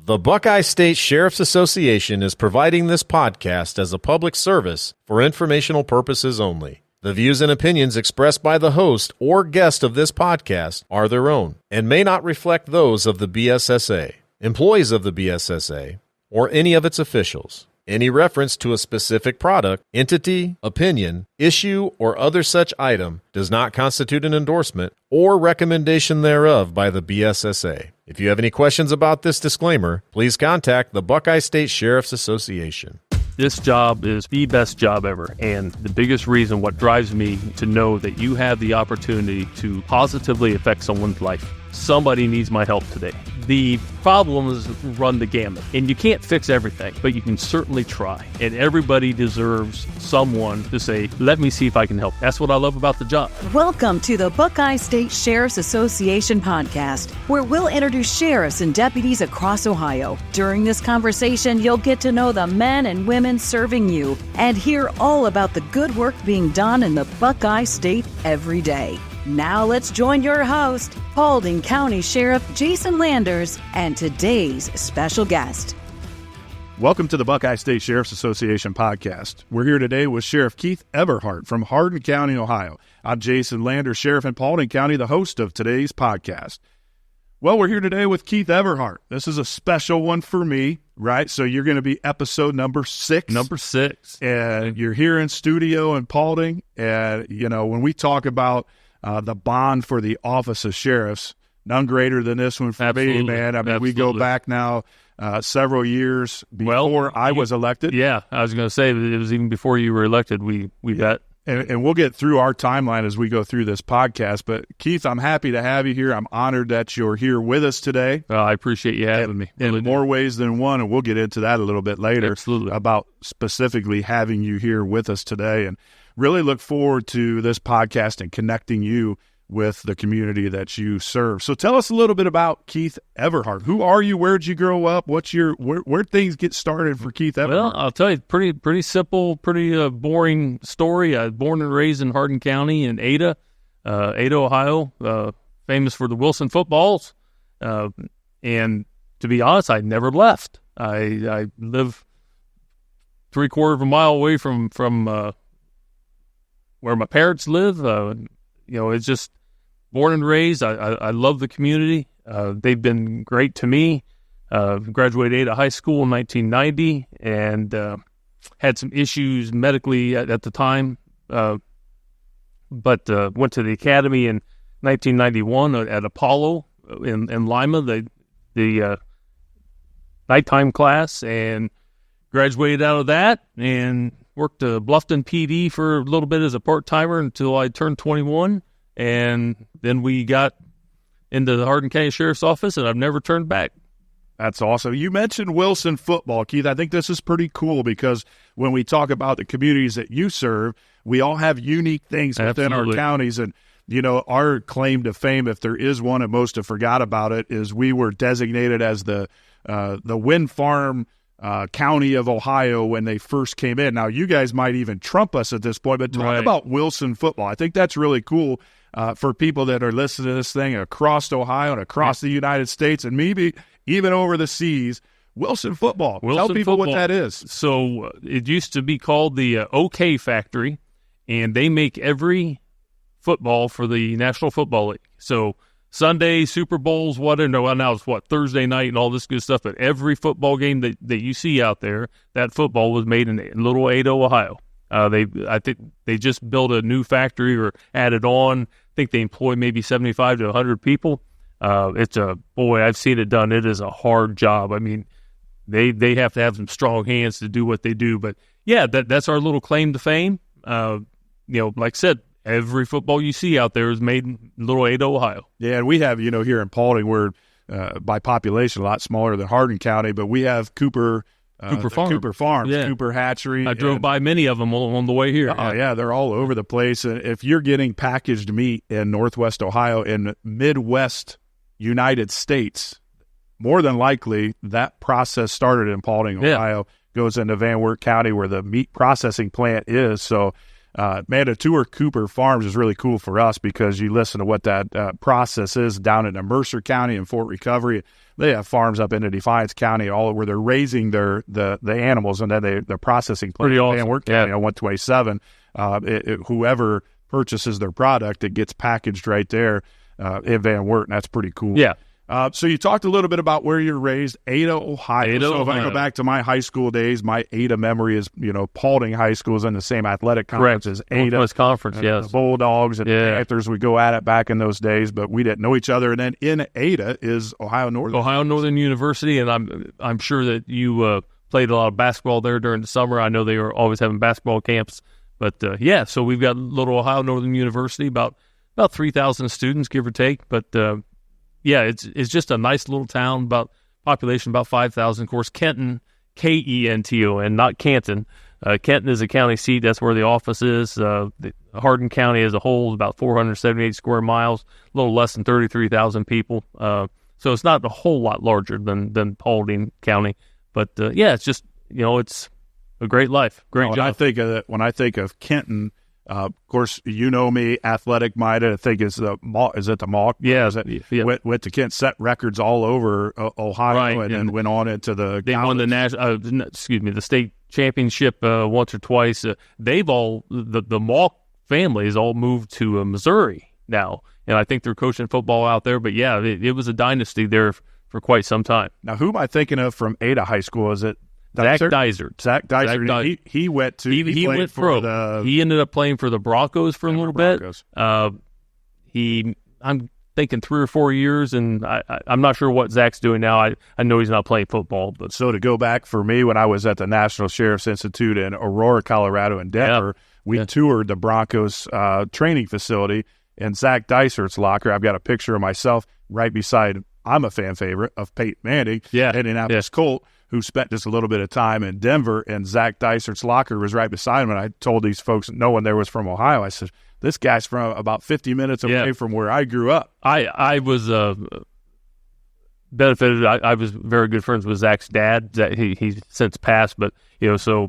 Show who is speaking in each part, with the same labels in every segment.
Speaker 1: The Buckeye State Sheriff's Association is providing this podcast as a public service for informational purposes only. The views and opinions expressed by the host or guest of this podcast are their own and may not reflect those of the BSSA, employees of the BSSA, or any of its officials. Any reference to a specific product, entity, opinion, issue, or other such item does not constitute an endorsement or recommendation thereof by the BSSA. If you have any questions about this disclaimer, please contact the Buckeye State Sheriff's Association.
Speaker 2: This job is the best job ever, and the biggest reason what drives me to know that you have the opportunity to positively affect someone's life. Somebody needs my help today. The problems run the gamut, and you can't fix everything, but you can certainly try. And everybody deserves someone to say, let me see if I can help. That's what I love about the job.
Speaker 3: Welcome to the Buckeye State Sheriff's Association podcast, where we'll introduce sheriffs and deputies across Ohio. During this conversation, you'll get to know the men and women serving you and hear all about the good work being done in the Buckeye State every day. Now let's join your host, Paulding County Sheriff Jason Landers, and today's special guest.
Speaker 4: Welcome to the Buckeye State Sheriff's Association podcast. We're here today with Sheriff Keith Everhart from Hardin County, Ohio. I'm Jason Landers, Sheriff in Paulding County, the host of today's podcast. Well, we're here today with Keith Everhart. This is a special one for me, right? So you're going to be episode number 6.
Speaker 2: Number 6.
Speaker 4: And you're here in studio in Paulding. And, you know, when we talk about the bond for the office of sheriffs, none greater than this one for me, man. I mean, we go back now several years before I was elected.
Speaker 2: Yeah, I was going to say, it was even before you were elected, we met.
Speaker 4: And we'll get through our timeline as we go through this podcast. But, Keith, I'm happy to have you here. I'm honored that you're here with us today.
Speaker 2: I appreciate you having me.
Speaker 4: In more ways than one, and we'll get into that a little bit later.
Speaker 2: Absolutely.
Speaker 4: About specifically having you here with us today. And really look forward to this podcast and connecting you with the community that you serve. So tell us a little bit about Keith Everhart. Who are you? Where'd you grow up? What's your where things get started for Keith Everhart?
Speaker 2: Well, I'll tell you, pretty simple, pretty boring story. I was born and raised in Hardin County in Ada, Ohio, famous for the Wilson footballs. And to be honest, I never left. I live 3/4 of a mile away from where my parents live. It's just born and raised. I love the community. They've been great to me. Graduated Ada High School in 1990 and had some issues medically at the time, but went to the academy in 1991 at Apollo in Lima, the nighttime class, and graduated out of that and worked Bluffton PD for a little bit as a part-timer until I turned 21, and then we got into the Hardin County Sheriff's Office, and I've never turned back.
Speaker 4: That's awesome. You mentioned Wilson football, Keith. I think this is pretty cool because when we talk about the communities that you serve, we all have unique things within our counties, and you know, our claim to fame, if there is one, and most have forgot about it, is we were designated as the wind farm county of Ohio when they first came in. Now, you guys might even trump us at this point, but talk about Wilson football. I think that's really cool for people that are listening to this thing across Ohio and across the United States and maybe even over the seas. Wilson football. Tell people what that is.
Speaker 2: So it used to be called the OK Factory, and they make every football for the National Football League. So Sunday, Super Bowls, whatever. No, now it's Thursday night and all this good stuff. But every football game that you see out there, that football was made in Little Ada, Ohio. I think they just built a new factory or added on. I think they employ maybe 75 to 100 people. I've seen it done. It is a hard job. I mean, they have to have some strong hands to do what they do. But yeah, that's our little claim to fame. Like I said, every football you see out there is made in Little Ada, Ohio.
Speaker 4: Yeah, and we have, here in Paulding, we're by population a lot smaller than Hardin County, but we have Cooper Farms,
Speaker 2: yeah.
Speaker 4: Cooper Hatchery.
Speaker 2: I drove by many of them on the way here.
Speaker 4: Oh, yeah, they're all over the place. And if you're getting packaged meat in Northwest Ohio and Midwest United States, more than likely that process started in Paulding, Ohio, goes into Van Wert County where the meat processing plant is. So Man, a tour Cooper Farms is really cool for us because you listen to what that process is down in Mercer County and Fort Recovery. They have farms up into Defiance County, all where they're raising the animals, and then they're processing.
Speaker 2: Pretty awesome.
Speaker 4: Van Wert County on 127. Whoever purchases their product, it gets packaged right there in Van Wert, and that's pretty cool.
Speaker 2: Yeah.
Speaker 4: So you talked a little bit about where you're raised, Ada, Ohio.
Speaker 2: Ada,
Speaker 4: so if
Speaker 2: Ohio.
Speaker 4: I go back to my high school days, my Ada memory is, Paulding High School is in the same athletic conference as Ada.
Speaker 2: Northwest Conference, yes.
Speaker 4: The Bulldogs and the Panthers would go at it back in those days, but we didn't know each other. And then in Ada is Ohio Northern
Speaker 2: University, and I'm sure that you played a lot of basketball there during the summer. I know they were always having basketball camps. But, so we've got little Ohio Northern University, about 3,000 students, give or take. But, it's just a nice little town, population about 5,000. Of course, Kenton, Kenton, not Canton. Kenton is a county seat. That's where the office is. Hardin County as a whole is about 478 square miles, a little less than 33,000 people. So it's not a whole lot larger than Paulding County. But, it's just, it's a great life. Great job.
Speaker 4: When I think of Kenton, of course, you know me, athletic minded. I think is it the Mawk?
Speaker 2: Yeah,
Speaker 4: went to Kent, set records all over Ohio,
Speaker 2: right,
Speaker 4: and went on into the.
Speaker 2: They won the state championship once or twice. They've all the Mawk families all moved to Missouri now, and I think they're coaching football out there. But it was a dynasty there for quite some time.
Speaker 4: Now, who am I thinking of from Ada High School? Is it
Speaker 2: Zach Dysert?
Speaker 4: Zach Dysert. He went to.
Speaker 2: He went pro. He ended up playing for the Broncos for a little bit. I'm thinking 3 or 4 years, and I'm not sure what Zach's doing now. I know he's not playing football. But
Speaker 4: so to go back for me, when I was at the National Sheriff's Institute in Aurora, Colorado, and Denver, we toured the Broncos training facility, and Zach Dysert's locker. I've got a picture of myself right beside. I'm a fan favorite of Peyton Manning, Indianapolis Colt, who spent just a little bit of time in Denver, and Zach Dysert's locker was right beside him. And I told these folks, no one there was from Ohio. I said, this guy's from about 50 minutes away from where I grew up.
Speaker 2: I was benefited. I was very good friends with Zach's dad. He's since passed, but, so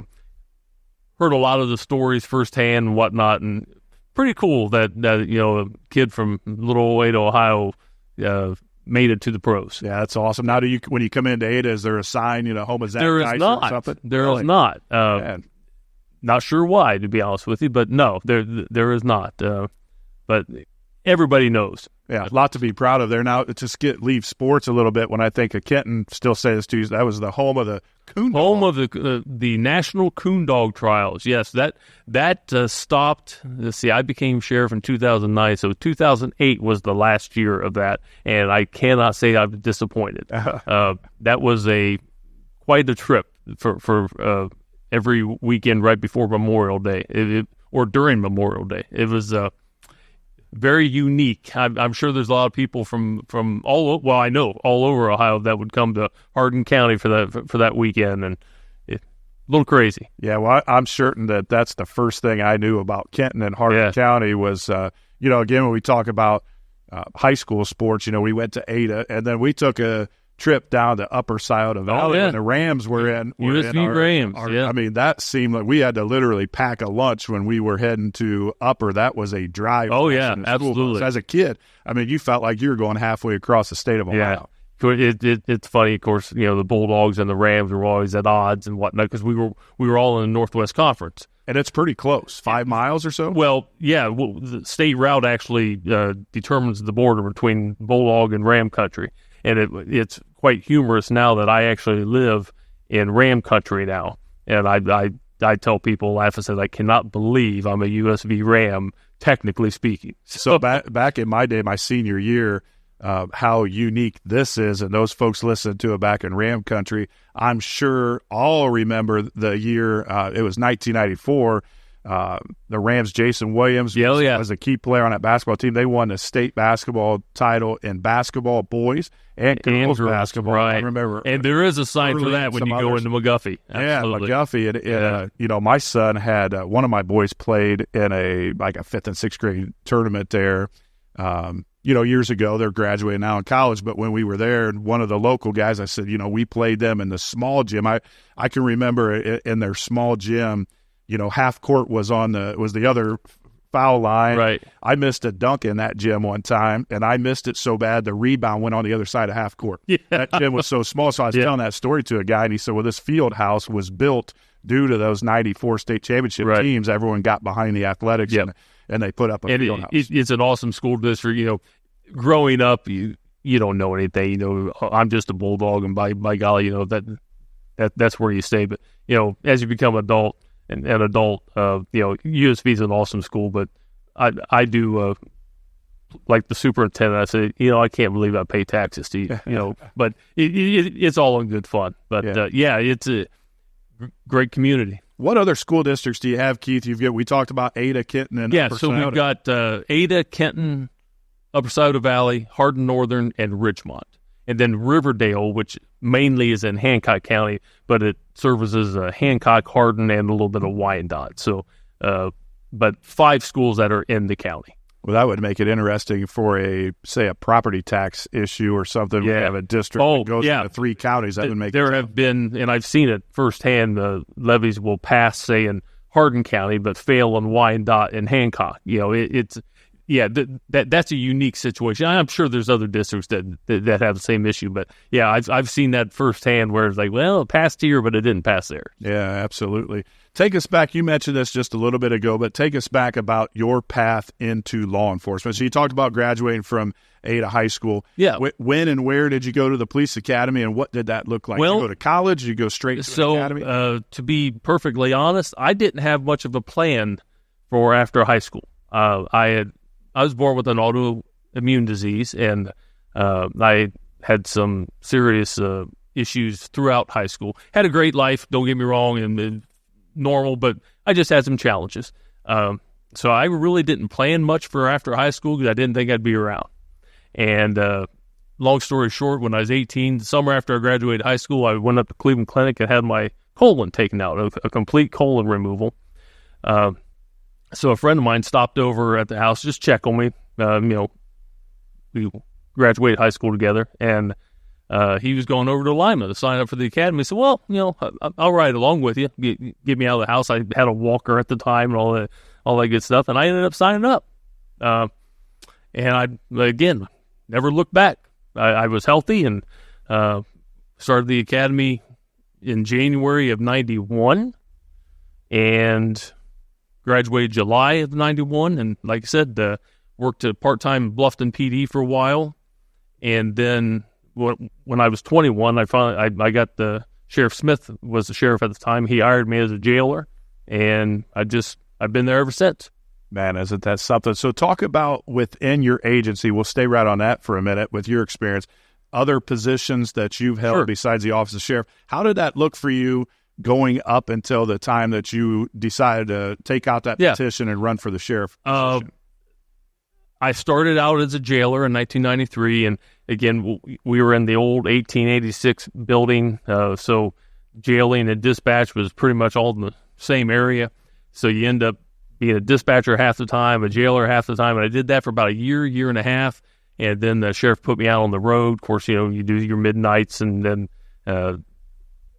Speaker 2: heard a lot of the stories firsthand and whatnot, and pretty cool that a kid from little Ada, Ohio, made it to the pros.
Speaker 4: Yeah, that's awesome. Now, when you come into Ada, is there a sign, home of Zach Dyser or something?
Speaker 2: There is not. Not sure why, to be honest with you, but no, there is not. But everybody knows.
Speaker 4: Yeah, a lot to be proud of there. Now, to leave sports a little bit, when I think of Kenton, still say this to you, that was the home of the coon dog.
Speaker 2: Home of the National Coon Dog Trials. Yes, that stopped. Let's see, I became sheriff in 2009, so 2008 was the last year of that, and I cannot say I'm disappointed. That was quite a trip for every weekend right before Memorial Day, or during Memorial Day. It was very unique. I'm sure there's a lot of people from I know all over Ohio that would come to Hardin County for that weekend, and a little crazy.
Speaker 4: Yeah, well, I'm certain that's the first thing I knew about Kenton and Hardin County was, again, when we talk about high school sports, we went to Ada, and then we took a trip down the upper side of the valley when the Rams were in.
Speaker 2: Rams.
Speaker 4: I mean, that seemed like we had to literally pack a lunch when we were heading to upper. That was a drive.
Speaker 2: Oh, yeah, absolutely.
Speaker 4: As a kid, I mean, you felt like you were going halfway across the state of Ohio.
Speaker 2: Yeah. It's funny, of course, the Bulldogs and the Rams were always at odds and whatnot because we were all in the Northwest Conference.
Speaker 4: And it's pretty close, 5 miles or so?
Speaker 2: Well, yeah, the state route actually determines the border between Bulldog and Ram country. And it's quite humorous now that I actually live in Ram country now. And I tell people, laugh and say, I cannot believe I'm a USV Ram, technically speaking.
Speaker 4: So back in my day, my senior year, how unique this is, and those folks listened to it back in Ram country. I'm sure all remember the year, it was 1994, the Rams, Jason Williams was a key player on that basketball team. They won the state basketball title in basketball, boys and girls basketball.
Speaker 2: Right.
Speaker 4: I remember.
Speaker 2: And there is a sign for that when you go into McGuffey. Absolutely.
Speaker 4: Yeah, McGuffey. And, my son had one of my boys played in a 5th and 6th grade tournament there. Years ago. They're graduating now in college, but when we were there, and one of the local guys, I said, we played them in the small gym. I can remember in their small gym, half court was the other foul line.
Speaker 2: Right.
Speaker 4: I missed a dunk in that gym one time, and I missed it so bad the rebound went on the other side of half court.
Speaker 2: Yeah.
Speaker 4: That gym was so small. So I was telling that story to a guy, and he said, well, this field house was built due to those 94 state championship teams. Everyone got behind the athletics, and they put up a field house.
Speaker 2: It's an awesome school district. Growing up, you don't know anything. I'm just a Bulldog, and by golly, that's where you stay. But, as you become an adult, USV is an awesome school, but I do, like the superintendent, I say, I can't believe I pay taxes to you, but it's all in good fun. But, it's a great community.
Speaker 4: What other school districts do you have, Keith? We talked about Ada, Kenton, and Upper
Speaker 2: so
Speaker 4: Scioto.
Speaker 2: We've got Ada, Kenton, Upper Scioto Valley, Hardin Northern, and Ridgemont. And then Riverdale, which mainly is in Hancock County, but it services Hancock, Hardin, and a little bit of Wyandotte. So, but 5 schools that are in the county.
Speaker 4: Well, that would make it interesting for a property tax issue or something. We have a district that goes into 3 counties. That would make
Speaker 2: there have been, and I've seen it firsthand. The levies will pass, say, in Hardin County, but fail in Wyandotte and Hancock. That's a unique situation. I'm sure there's other districts that have the same issue, but I've seen that firsthand where it's like, well, it passed here, but it didn't pass there.
Speaker 4: Yeah, absolutely. Take us back. You mentioned this just a little bit ago, but take us back about your path into law enforcement. So you talked about graduating from Ada High School. Yeah. When and where did you go to the police academy, and what did that look like? Well, did you go to college? Did you go straight to the academy?
Speaker 2: To be perfectly honest, I didn't have much of a plan for after high school. I was born with an autoimmune disease, and I had some serious issues throughout high school. Had a great life, don't get me wrong, and normal, but I just had some challenges. So I really didn't plan much for after high school because I didn't think I'd be around. And long story short, when I was 18, the summer after I graduated high school, I went up to Cleveland Clinic and had my colon taken out, a complete colon removal. So a friend of mine stopped over at the house, just check on me. We graduated high school together, and he was going over to Lima to sign up for the academy. I said, well, I'll ride along with you. Get me out of the house. I had a walker at the time and all that good stuff, and I ended up signing up. And I, again, never looked back. I was healthy and started the academy in January of 91 and graduated July of 91. And like I said, worked at part-time Bluffton PD for a while. And then when I was 21, I got Sheriff Smith was the sheriff at the time. He hired me as a jailer, and I've been there ever since.
Speaker 4: Man, isn't that something? So talk about within your agency, we'll stay right on that for a minute with your experience, other positions that you've held besides the office of sheriff. How did that look for you going up until the time that you decided to take out that petition and run for the sheriff position?
Speaker 2: I started out as a jailer in 1993, and again, we were in the old 1886 building, so jailing and dispatch was pretty much all in the same area. So you end up being a dispatcher half the time, a jailer half the time, and I did that for about a year and a half, and then the sheriff put me out on the road. Of course, you do your midnights and then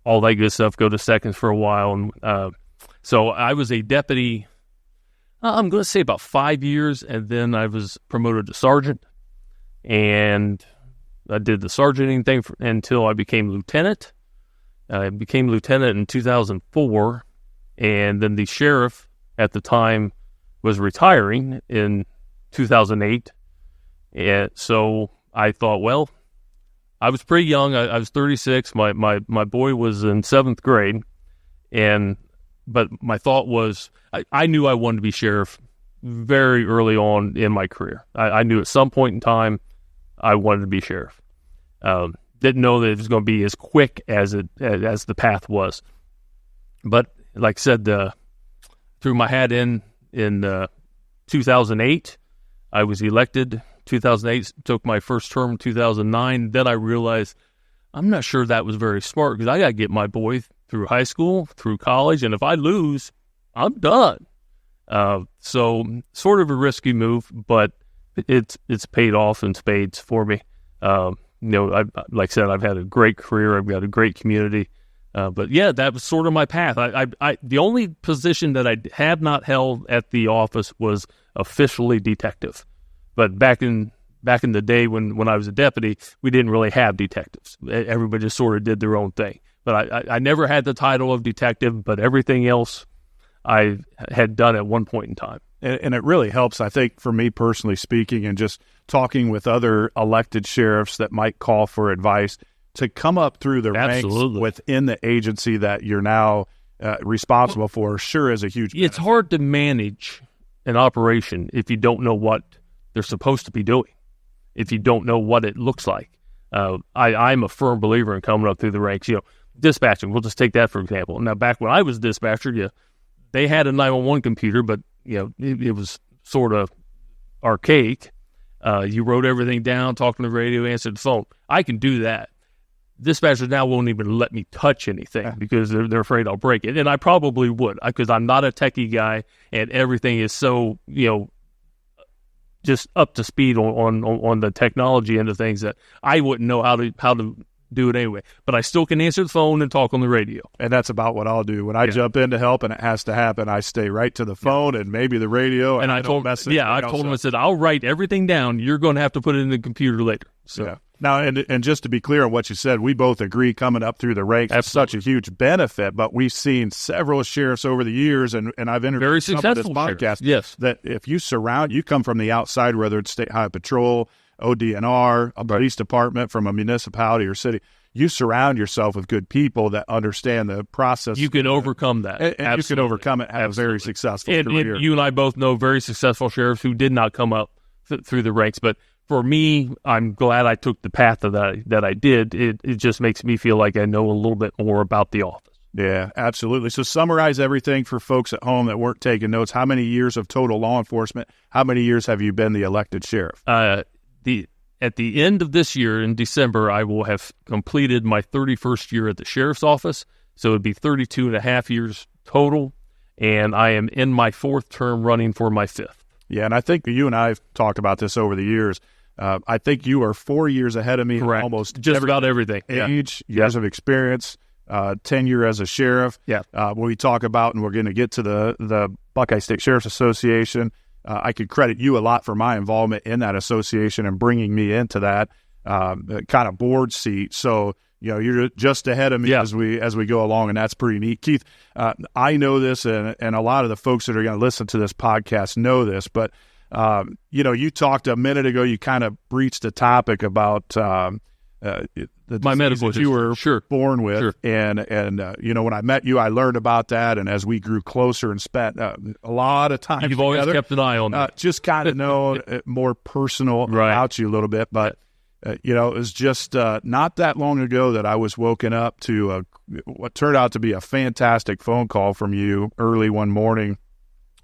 Speaker 2: all that good stuff, go to seconds for a while. And so I was a deputy, I'm going to say about 5 years, and then I was promoted to sergeant, and I did the sergeanting thing until I became lieutenant. I became lieutenant in 2004, and then the sheriff at the time was retiring in 2008. And so I thought, well, I was pretty young. I was 36. My boy was in 7th grade, but my thought was I knew I wanted to be sheriff very early on in my career. I knew at some point in time I wanted to be sheriff. Didn't know that it was going to be as quick as the path was. But like I said, threw my hat in 2008. I was elected 2008, took my first term in 2009. Then I realized I'm not sure that was very smart because I got to get my boy through high school, through college, and if I lose, I'm done. So sort of a risky move, but it's paid off in spades for me. Like I said, I've had a great career. I've got a great community. But yeah, that was sort of my path. The only position that I have not held at the office was officially detective. But back in the day when I was a deputy, we didn't really have detectives. Everybody just sort of did their own thing. But I never had the title of detective, but everything else I had done at one point in time.
Speaker 4: And it really helps, I think, for me personally speaking, and just talking with other elected sheriffs that might call for advice, to come up through the ranks within the agency that you're now responsible for sure is a huge benefit.
Speaker 2: It's hard to manage an operation if you don't know what they're supposed to be doing, if you don't know what it looks like. I'm a firm believer in coming up through the ranks. Dispatching, we'll just take that for example. Now, back when I was dispatcher, they had a 911 computer, but it was sort of archaic. You wrote everything down, talked on the radio, answered the phone. I can do that. Dispatchers now won't even let me touch anything because they're afraid I'll break it. And I probably would, because I'm not a techie guy, and everything is so, just up to speed on the technology and the things that I wouldn't know how to do it anyway. But I still can answer the phone and talk on the radio.
Speaker 4: And that's about what I'll do. When I jump in to help and it has to happen, I stay right to the phone and maybe the radio.
Speaker 2: And I told him, I said, I'll write everything down. You're going to have to put it in the computer later. So.
Speaker 4: Yeah. Now, and just to be clear on what you said, we both agree coming up through the ranks is such a huge benefit, but we've seen several sheriffs over the years, and I've interviewed some of this podcast, that if you come from the outside, whether it's State Highway Patrol, ODNR, a police department, from a municipality or city, you surround yourself with good people that understand the process.
Speaker 2: You can overcome that.
Speaker 4: And you can overcome it and have a very successful career.
Speaker 2: And you and I both know very successful sheriffs who did not come up through the ranks, but for me, I'm glad I took the path that I did. It just makes me feel like I know a little bit more about the office.
Speaker 4: Yeah, absolutely. So summarize everything for folks at home that weren't taking notes. How many years of total law enforcement? How many years have you been the elected sheriff?
Speaker 2: At the end of this year, in December, I will have completed my 31st year at the sheriff's office. So it would be 32 and a half years total. And I am in my fourth term running for my fifth.
Speaker 4: Yeah, and I think you and I have talked about this over the years. I think you are 4 years ahead of me.
Speaker 2: Correct.
Speaker 4: Almost
Speaker 2: just about everything.
Speaker 4: Age, years of experience, tenure as a sheriff.
Speaker 2: Yeah.
Speaker 4: When we talk about, and we're going to get to the Buckeye State Sheriff's Association, I could credit you a lot for my involvement in that association and bringing me into that kind of board seat. So, you're just ahead of me as we go along, and that's pretty neat. Keith, I know this, and a lot of the folks that are going to listen to this podcast know this, but you talked a minute ago, you kind of breached a topic about the
Speaker 2: my medical
Speaker 4: that you were born with.
Speaker 2: Sure.
Speaker 4: And when I met you, I learned about that. And as we grew closer and spent a lot of time
Speaker 2: You've always kept an eye on that.
Speaker 4: Just kind of know more personal about you a little bit. But, it was just not that long ago that I was woken up to what turned out to be a fantastic phone call from you early one morning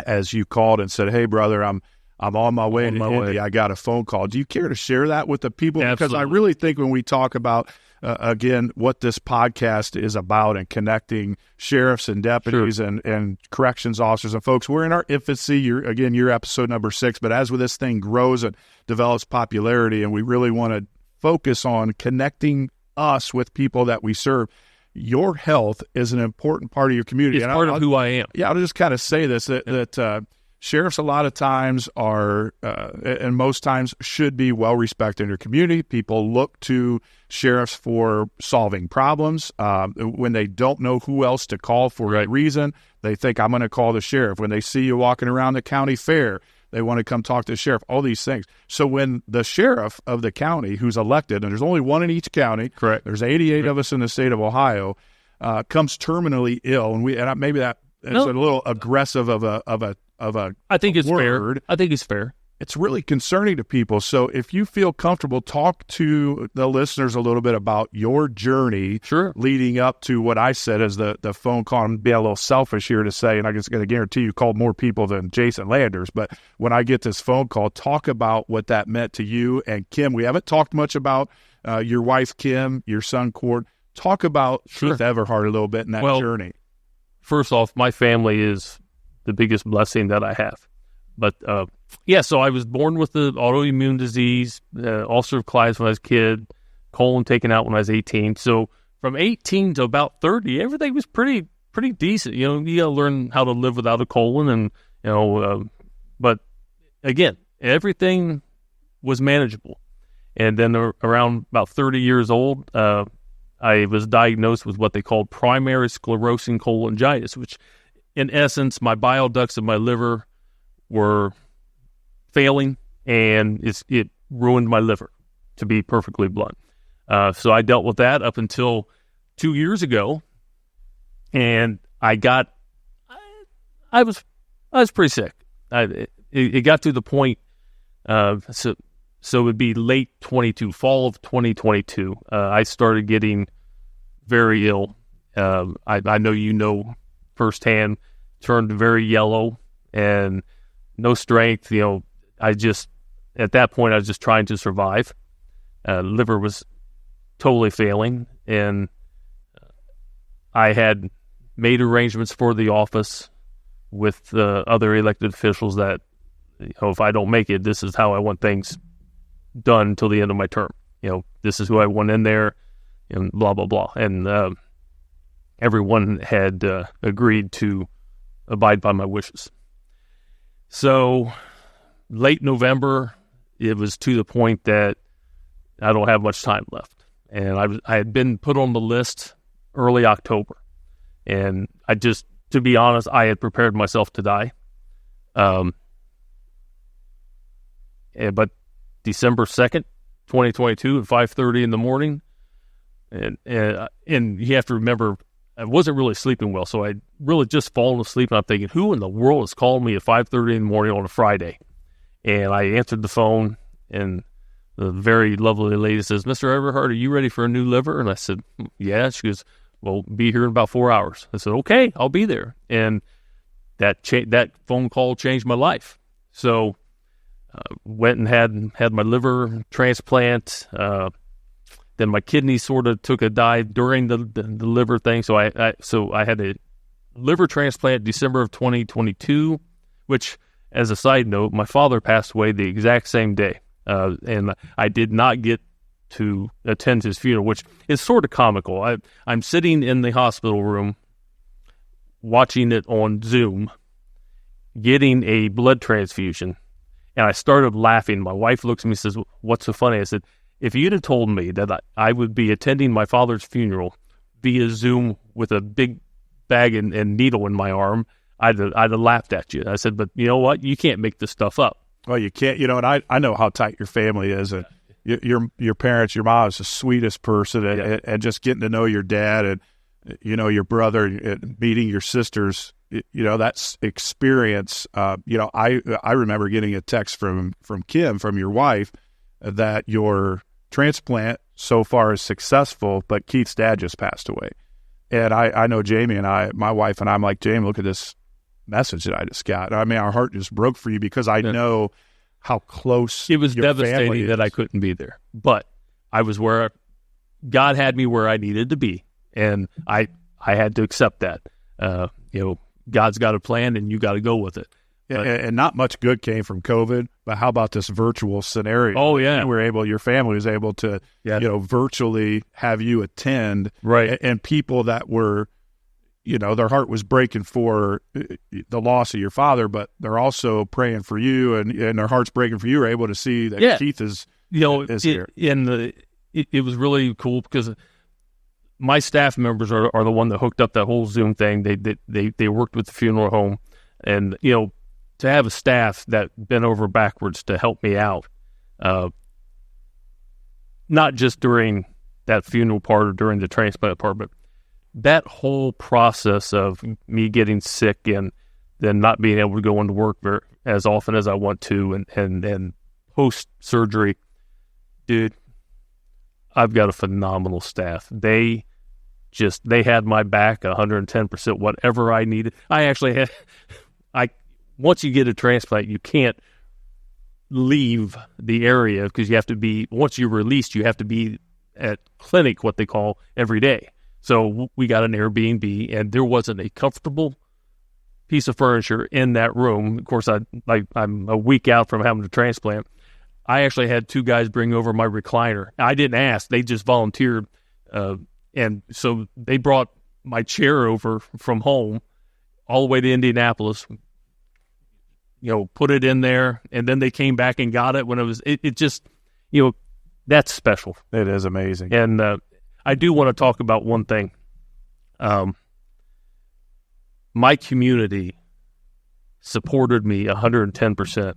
Speaker 4: as you called and said, "Hey, brother, I'm on my way to Indy. I got a phone call." Do you care to share that with the people?
Speaker 2: Absolutely.
Speaker 4: Because I really think when we talk about, again, what this podcast is about and connecting sheriffs and deputies and corrections officers and folks, we're in our infancy. You're episode number 6. But as this thing grows and develops popularity, and we really want to focus on connecting us with people that we serve, your health is an important part of your community.
Speaker 2: It's part of who I am.
Speaker 4: Yeah, I'll just kind of say this, that sheriffs a lot of times are, and most times should be well respected in your community. People look to sheriffs for solving problems. When they don't know who else to call for a reason, they think, I'm going to call the sheriff. When they see you walking around the county fair, they want to come talk to the sheriff, all these things. So when the sheriff of the county who's elected, and there's only one in each county,
Speaker 2: correct?
Speaker 4: There's 88 of us in the state of Ohio, comes terminally ill, and maybe that is a little aggressive of a
Speaker 2: I think it's
Speaker 4: word.
Speaker 2: fair. I think it's fair.
Speaker 4: It's really concerning to people. So if you feel comfortable, talk to the listeners a little bit about your journey leading up to what I said as the phone call. I'm being a little selfish here to say, and I'm just going to guarantee you called more people than Jason Landers. But when I get this phone call, talk about what that meant to you and Kim. We haven't talked much about your wife, Kim, your son, Cord. Talk about Sheriff Everhart a little bit in that journey.
Speaker 2: First off, my family is the biggest blessing that I have. But, so I was born with the autoimmune disease, ulcerative colitis when I was a kid, colon taken out when I was 18. So from 18 to about 30, everything was pretty decent. You got to learn how to live without a colon, and but again, everything was manageable. And then around about 30 years old, I was diagnosed with what they called primary sclerosing cholangitis, which in essence, my bile ducts of my liver were failing, and it ruined my liver, to be perfectly blunt. So I dealt with that up until 2 years ago, and I was pretty sick. It got to the point, so it would be late 22, fall of 2022. I started getting very ill. I know firsthand, turned very yellow and no strength. At that point, I was just trying to survive. Liver was totally failing, and I had made arrangements for the office with other elected officials that, if I don't make it, this is how I want things done until the end of my term. This is who I want in there, and blah, blah, blah. And everyone had agreed to abide by my wishes. So late November, it was to the point that I don't have much time left. And I had been put on the list early October. And to be honest, I had prepared myself to die. But December 2nd, 2022 at 5:30 in the morning, and you have to remember, I wasn't really sleeping well, so I really just fallen asleep, and I'm thinking, who in the world is calling me at 5:30 in the morning on a Friday? And I answered the phone, and the very lovely lady says, "Mr. Everhart, are you ready for a new liver?" And I said, "Yeah." She goes, "Well, be here in about 4 hours." I said, "Okay, I'll be there." And that phone call changed my life. So went and had my liver transplant. Then my kidneys sort of took a dive during the liver thing. So I had a liver transplant December of 2022, which, as a side note, my father passed away the exact same day. And I did not get to attend his funeral, which is sort of comical. I'm sitting in the hospital room watching it on Zoom, getting a blood transfusion, and I started laughing. My wife looks at me and says, "What's so funny?" I said, "If you'd have told me that I would be attending my father's funeral via Zoom with a big bag and needle in my arm, I'd have laughed at you." I said, "But you know what? You can't make this stuff up."
Speaker 4: Well, you can't, and I know how tight your family is, and your parents, your mom is the sweetest person, and just getting to know your dad and, your brother, and meeting your sisters, that's experience. I remember getting a text from Kim, from your wife, that your transplant so far is successful, but Keith's dad just passed away. And I know Jamie and my wife and I'm like, "Jamie, look at this message that I just got." I mean, our heart just broke for you, because I know how close
Speaker 2: it was.
Speaker 4: Your
Speaker 2: devastating that I couldn't be there, but I was where God had me, where I needed to be, and I had to accept that. God's got a plan, and you got to go with it.
Speaker 4: And not much good came from COVID, but how about this virtual scenario?
Speaker 2: Oh yeah,
Speaker 4: your family was able to, virtually have you attend,
Speaker 2: right?
Speaker 4: And people that were, their heart was breaking for the loss of your father, but they're also praying for you, and their heart's breaking for you. Are able to see that Keith is here.
Speaker 2: It was really cool, because my staff members are the one that hooked up that whole Zoom thing. They worked with the funeral home, and to have a staff that bent over backwards to help me out, not just during that funeral part or during the transplant part, but that whole process of me getting sick and then not being able to go into work as often as I want to, and post surgery, dude, I've got a phenomenal staff. They had my back 110%, whatever I needed. I actually had, once you get a transplant, you can't leave the area, because you have to be, once you're released, you have to be at clinic, what they call, every day. So we got an Airbnb, and there wasn't a comfortable piece of furniture in that room. Of course, I'm a week out from having a transplant. I actually had two guys bring over my recliner. I didn't ask; they just volunteered And so they brought my chair over from home all the way to Indianapolis, put it in there, and then they came back and got it when it just, that's special.
Speaker 4: It is amazing.
Speaker 2: And I do want to talk about one thing. My community supported me 110%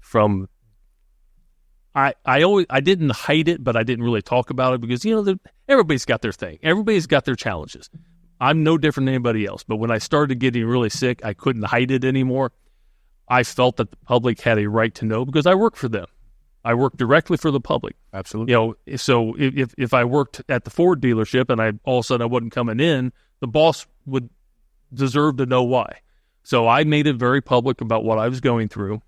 Speaker 2: from I didn't hide it, but I didn't really talk about it because, everybody's got their thing. Everybody's got their challenges. I'm no different than anybody else. But when I started getting really sick, I couldn't hide it anymore. I felt that the public had a right to know because I work for them. I work directly for the public.
Speaker 4: Absolutely.
Speaker 2: So if I worked at the Ford dealership and all of a sudden I wasn't coming in, the boss would deserve to know why. So I made it very public about what I was going through,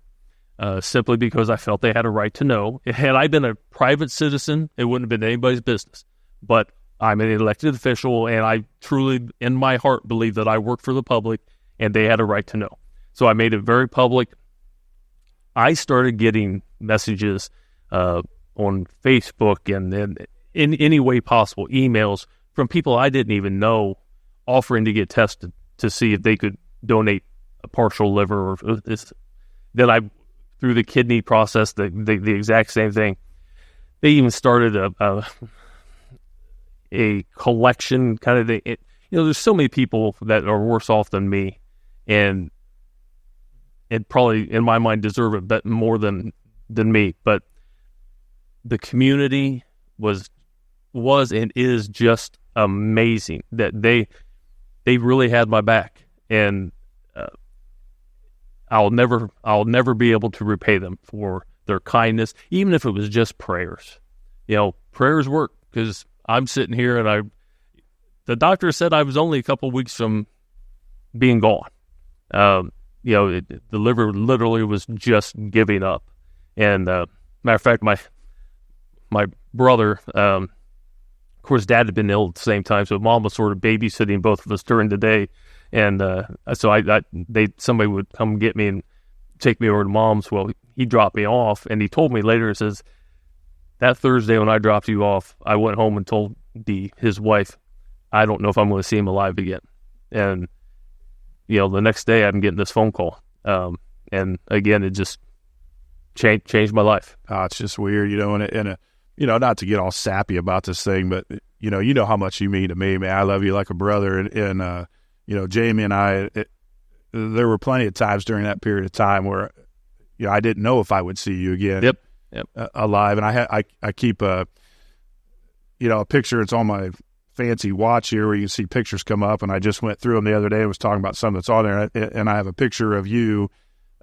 Speaker 2: simply because I felt they had a right to know. Had I been a private citizen, it wouldn't have been anybody's business. But I'm an elected official, and I truly, in my heart, believe that I work for the public, and they had a right to know. So I made it very public. I started getting messages on Facebook and in any way possible, emails from people I didn't even know offering to get tested to see if they could donate a partial liver or this. Then I, through the kidney process, the exact same thing. They even started a collection kind of thing. There's so many people that are worse off than me, and it probably, in my mind, deserve it but more than me. But the community was and is just amazing. That they really had my back, and I'll never be able to repay them for their kindness, even if it was just prayers. Prayers work because I'm sitting here and the doctor said I was only a couple of weeks from being gone. The liver literally was just giving up. And matter of fact, my brother, of course, Dad had been ill at the same time, so Mom was sort of babysitting both of us during the day. And so somebody would come get me and take me over to Mom's. Well, he dropped me off, and he told me later, he says, that Thursday when I dropped you off, I went home and told his wife, I don't know if I'm going to see him alive again. And, the next day I'm getting this phone call. And again, it just changed my life.
Speaker 4: It's just weird, and not to get all sappy about this thing, but, you know how much you mean to me, man. I love you like a brother. And Jamie and I, there were plenty of times during that period of time where, I didn't know if I would see you again.
Speaker 2: Yep.
Speaker 4: Alive. And I keep a picture. It's on my fancy watch here where you can see pictures come up. And I just went through them the other day and was talking about something that's on there. And I have a picture of you,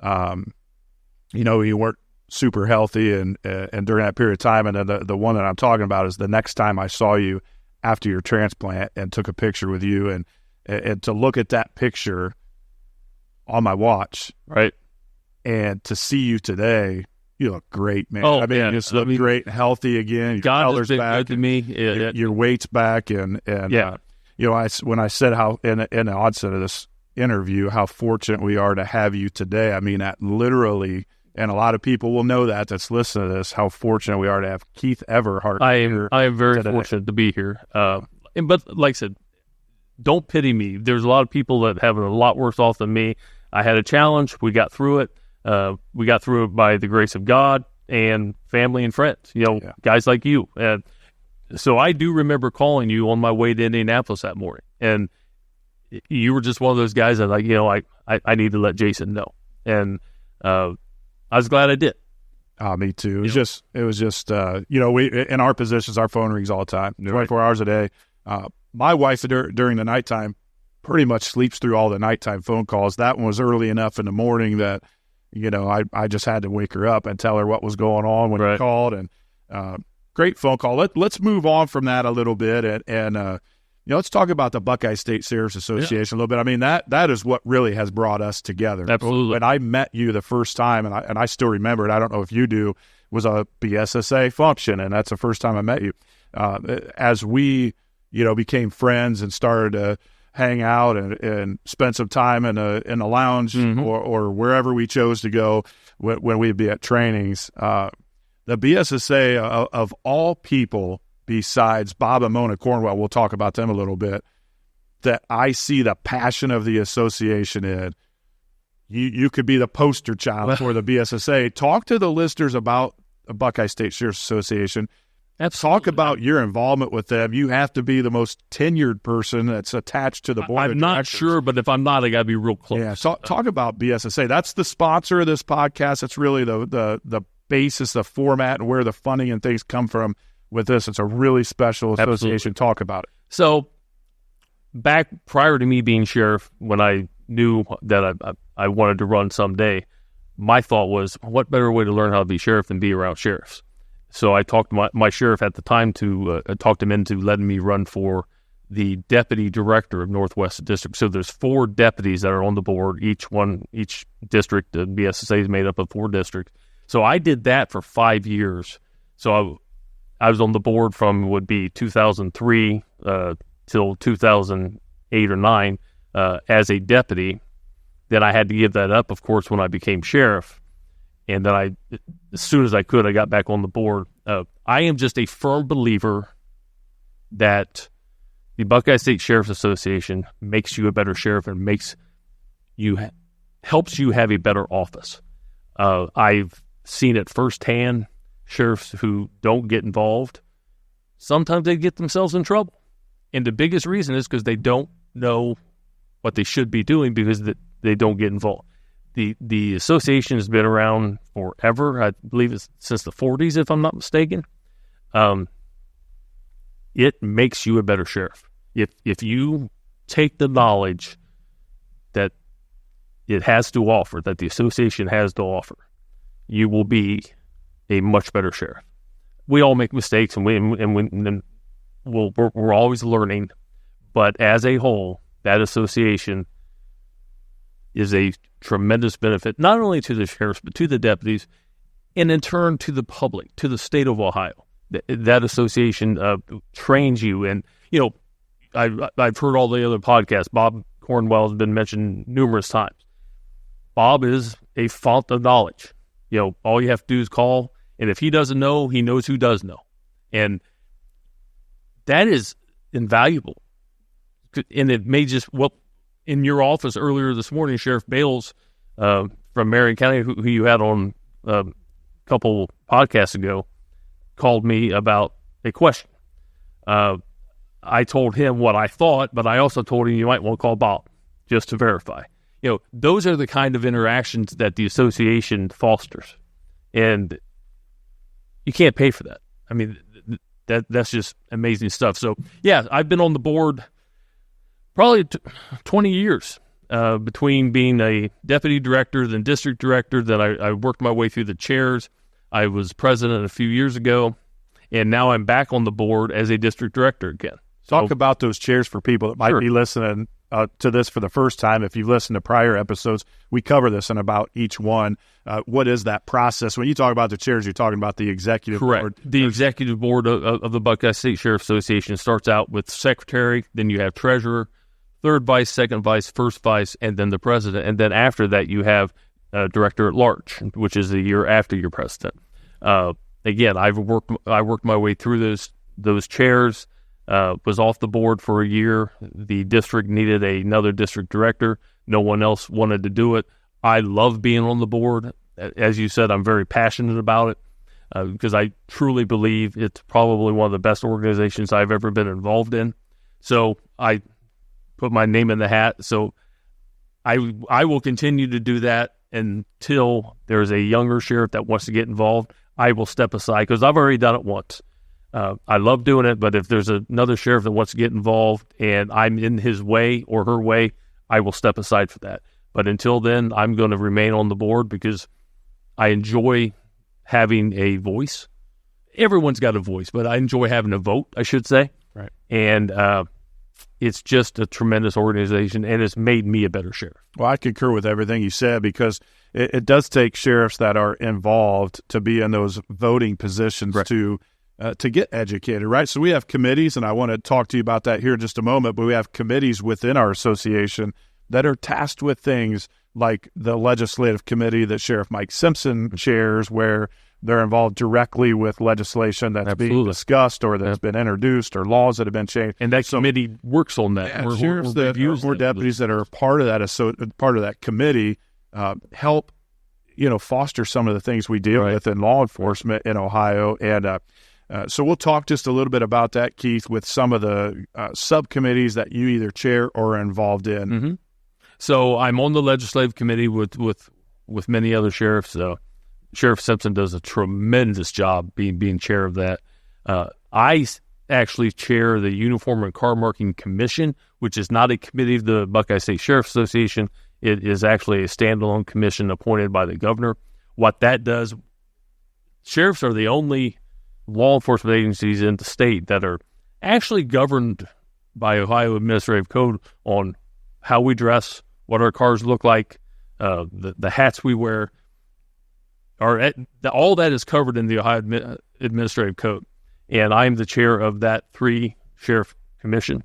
Speaker 4: you weren't super healthy and during that period of time. And then the one that I'm talking about is the next time I saw you after your transplant and took a picture with you. And to look at that picture on my watch,
Speaker 2: right,
Speaker 4: and to see you today, you look great, man.
Speaker 2: Oh,
Speaker 4: you just look great and healthy again. Your
Speaker 2: God
Speaker 4: color's
Speaker 2: has been
Speaker 4: back
Speaker 2: good to me.
Speaker 4: Your weight's back, and when I said how in the onset of this interview how fortunate we are to have you today, I mean that literally, and a lot of people will know that's listening to this, how fortunate we are to have Keith Everhart.
Speaker 2: I am very fortunate to be here. But like I said, don't pity me. There's a lot of people that have it a lot worse off than me. I had a challenge. We got through it. We got through it by the grace of God and family and friends, guys like you. So I do remember calling you on my way to Indianapolis that morning. And you were just one of those guys that I need to let Jason know. And I was glad I did.
Speaker 4: Me too. It was just we, in our positions, our phone rings all the time, 24 hours a day. My wife during the nighttime pretty much sleeps through all the nighttime phone calls. That one was early enough in the morning that, I just had to wake her up and tell her what was going on when you called. And great phone call. Let's move on from that a little bit and let's talk about the Buckeye State Sheriff's Association a little bit. I mean, that is what really has brought us together.
Speaker 2: Absolutely.
Speaker 4: When I met you the first time, and I still remember it, I don't know if you do, was a BSSA function, and that's the first time I met you. As we, became friends and started to hang out and spend some time in a lounge or wherever we chose to go when we'd be at trainings. The BSSA of all people besides Bob and Mona Cornwell, we'll talk about them a little bit, that I see the passion of the association in. You could be the poster child for the BSSA. Talk to the listeners about the Buckeye State Sheriff's Association. Talk about your involvement with them. You have to be the most tenured person that's attached to the board.
Speaker 2: I'm not sure, but if I'm not, I got to be real close.
Speaker 4: Yeah, talk about BSSA. That's the sponsor of this podcast. It's really the basis, the format, and where the funding and things come from with this. It's a really special association.
Speaker 2: Absolutely.
Speaker 4: Talk about it.
Speaker 2: So back prior to me being sheriff, when I knew that I wanted to run someday, my thought was, what better way to learn how to be sheriff than be around sheriffs? So I talked to my sheriff at the time to talk him into letting me run for the deputy director of Northwest District. So there's 4 deputies that are on the board. Each district, the BSSA is made up of 4 districts. So I did that for 5 years. So I was on the board from would be 2003 till 2008 or 9 as a deputy. Then I had to give that up, of course, when I became sheriff. And then as soon as I could, I got back on the board. I am just a firm believer that the Buckeye State Sheriff's Association makes you a better sheriff and helps you have a better office. I've seen it firsthand. Sheriffs who don't get involved, sometimes they get themselves in trouble. And the biggest reason is because they don't know what they should be doing because they don't get involved. The association has been around forever. I believe it's since the 40s, if I'm not mistaken. It makes you a better sheriff. If you take the knowledge that it has to offer, that the association has to offer, you will be a much better sheriff. We all make mistakes, and we're always learning. But as a whole, that association is a tremendous benefit, not only to the sheriffs, but to the deputies, and in turn to the public, to the state of Ohio. That association trains you. And, I've heard all the other podcasts. Bob Cornwell has been mentioned numerous times. Bob is a font of knowledge. All you have to do is call, and if he doesn't know, he knows who does know. And that is invaluable. And it may just, in your office earlier this morning, Sheriff Bales from Marion County, who you had on a couple podcasts ago, called me about a question. I told him what I thought, but I also told him you might want to call Bob just to verify. Those are the kind of interactions that the association fosters, and you can't pay for that. I mean, that's just amazing stuff. So, yeah, I've been on the board probably 20 years, between being a deputy director, then district director, then I worked my way through the chairs. I was president a few years ago, and now I'm back on the board as a district director again.
Speaker 4: Talk about those chairs for people that might be listening to this for the first time. If you've listened to prior episodes, we cover this in about each one. What is that process? When you talk about the chairs, you're talking about the executive board.
Speaker 2: The executive board of the Buckeye State Sheriff Association starts out with secretary, then you have treasurer, third vice, second vice, first vice, and then the president. And then after that, you have director at large, which is a year after your president. Again, I worked my way through those chairs. Was off the board for a year. The district needed another district director. No one else wanted to do it. I love being on the board. As you said, I'm very passionate about it because I truly believe it's probably one of the best organizations I've ever been involved in. So I put my name in the hat. So I will continue to do that until there's a younger sheriff that wants to get involved. I will step aside because I've already done it once. I love doing it, but if there's another sheriff that wants to get involved and I'm in his way or her way, I will step aside for that. But until then, I'm going to remain on the board because I enjoy having a voice. Everyone's got a voice, but I enjoy having a vote, I should say.
Speaker 4: Right.
Speaker 2: And it's just a tremendous organization, and it's made me a better sheriff.
Speaker 4: Well, I concur with everything you said because it does take sheriffs that are involved to be in those voting positions to get educated, right? So we have committees, and I want to talk to you about that here in just a moment, but we have committees within our association that are tasked with things like the legislative committee that Sheriff Mike Simpson chairs, where they're involved directly with legislation that's being discussed or that's been introduced or laws that have been changed.
Speaker 2: And that committee works on that.
Speaker 4: Yeah, sheriffs or deputies that are part of that committee help, foster some of the things we deal with in law enforcement in Ohio. And so we'll talk just a little bit about that, Keith, with some of the subcommittees that you either chair or are involved in.
Speaker 2: Mm-hmm. So I'm on the legislative committee with many other sheriffs. Sheriff Simpson does a tremendous job being chair of that. I actually chair the Uniform and Car Marking Commission, which is not a committee of the Buckeye State Sheriff Association. It is actually a standalone commission appointed by the governor. What that does, sheriffs are the only law enforcement agencies in the state that are actually governed by Ohio Administrative Code on how we dress, what our cars look like, the hats we wear. All that is covered in the Ohio Administrative Code. And I'm the chair of that 3-sheriff commission.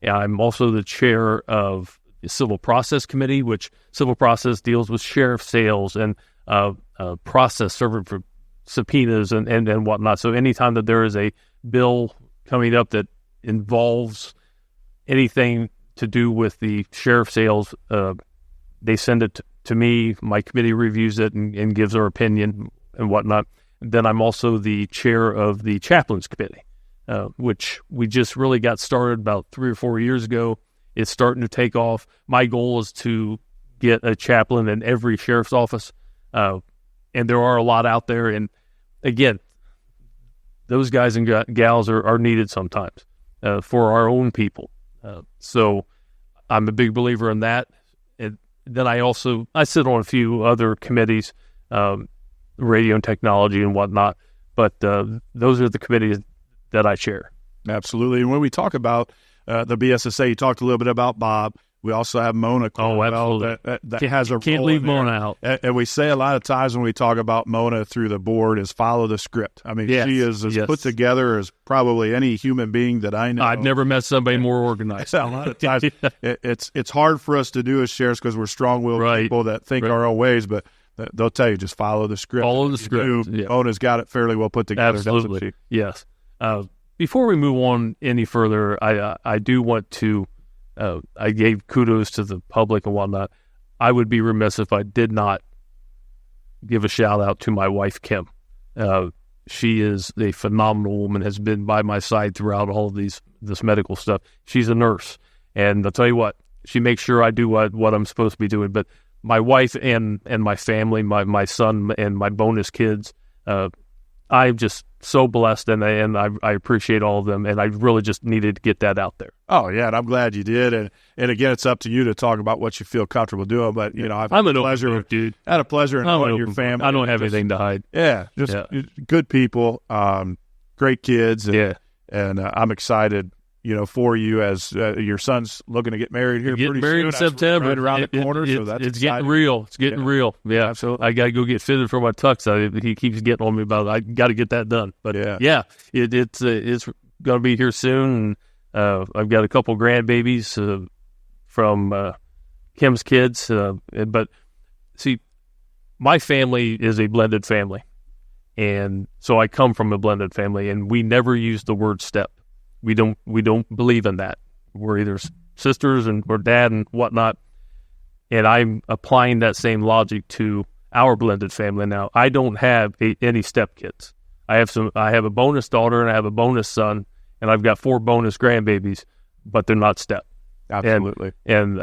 Speaker 2: And I'm also the chair of the Civil Process Committee, which civil process deals with sheriff sales and process serving for subpoenas and whatnot. So anytime that there is a bill coming up that involves anything to do with the sheriff sales, they send it to me. My committee reviews it and gives their opinion and whatnot. And then I'm also the chair of the chaplains committee, which we just really got started about 3 or 4 years ago. It's starting to take off. My goal is to get a chaplain in every sheriff's office, and there are a lot out there. And again, those guys and gals are needed sometimes for our own people. So I'm a big believer in that. And then I sit on a few other committees, radio and technology and whatnot, but those are the committees that I chair.
Speaker 4: Absolutely. And when we talk about the BSSA, you talked a little bit about Bob. We also have Mona.
Speaker 2: Oh, absolutely.
Speaker 4: That has a
Speaker 2: can't
Speaker 4: role
Speaker 2: leave
Speaker 4: in there.
Speaker 2: Mona out.
Speaker 4: And we say a lot of times when we talk about Mona through the board is follow the script. I mean, she is as put together as probably any human being that I know.
Speaker 2: I've never met somebody more organized.
Speaker 4: A lot of times it's hard for us to do as sheriffs because we're strong-willed people that think our own ways, but they'll tell you just follow the script.
Speaker 2: Follow the script.
Speaker 4: Yeah. Mona's got it fairly well put together.
Speaker 2: Absolutely. Yes. Before we move on any further, I do want to I gave kudos to the public and whatnot. I would be remiss if I did not give a shout out to my wife, Kim. She is a phenomenal woman, has been by my side throughout all of this medical stuff. She's a nurse. And I'll tell you what, she makes sure I do what I'm supposed to be doing. But my wife and my family, my son and my bonus kids, I'm just so blessed, and I appreciate all of them, and I really just needed to get that out there.
Speaker 4: Oh, yeah, and I'm glad you did. And again, it's up to you to talk about what you feel comfortable doing. But,
Speaker 2: I'm an open book, dude.
Speaker 4: I had a pleasure in knowing your family.
Speaker 2: I don't have anything to hide.
Speaker 4: Yeah, good people, great kids. And I'm excited, for you as your son's looking to get married here pretty soon.
Speaker 2: In September.
Speaker 4: Right around the corner, so that's
Speaker 2: it's getting real. It's getting real. Yeah,
Speaker 4: absolutely.
Speaker 2: I got to go get fitted for my tux. He keeps getting on me about it. I got to get that done. But it's going to be here soon. And I've got a couple grandbabies from Kim's kids. But see, my family is a blended family, and so I come from a blended family, and we never use the word step. We don't believe in that. We're either sisters or dad and whatnot. And I'm applying that same logic to our blended family now. I don't have any stepkids. I have a bonus daughter and I have a bonus son, and I've got 4 bonus grandbabies, but they're not step.
Speaker 4: Absolutely.
Speaker 2: And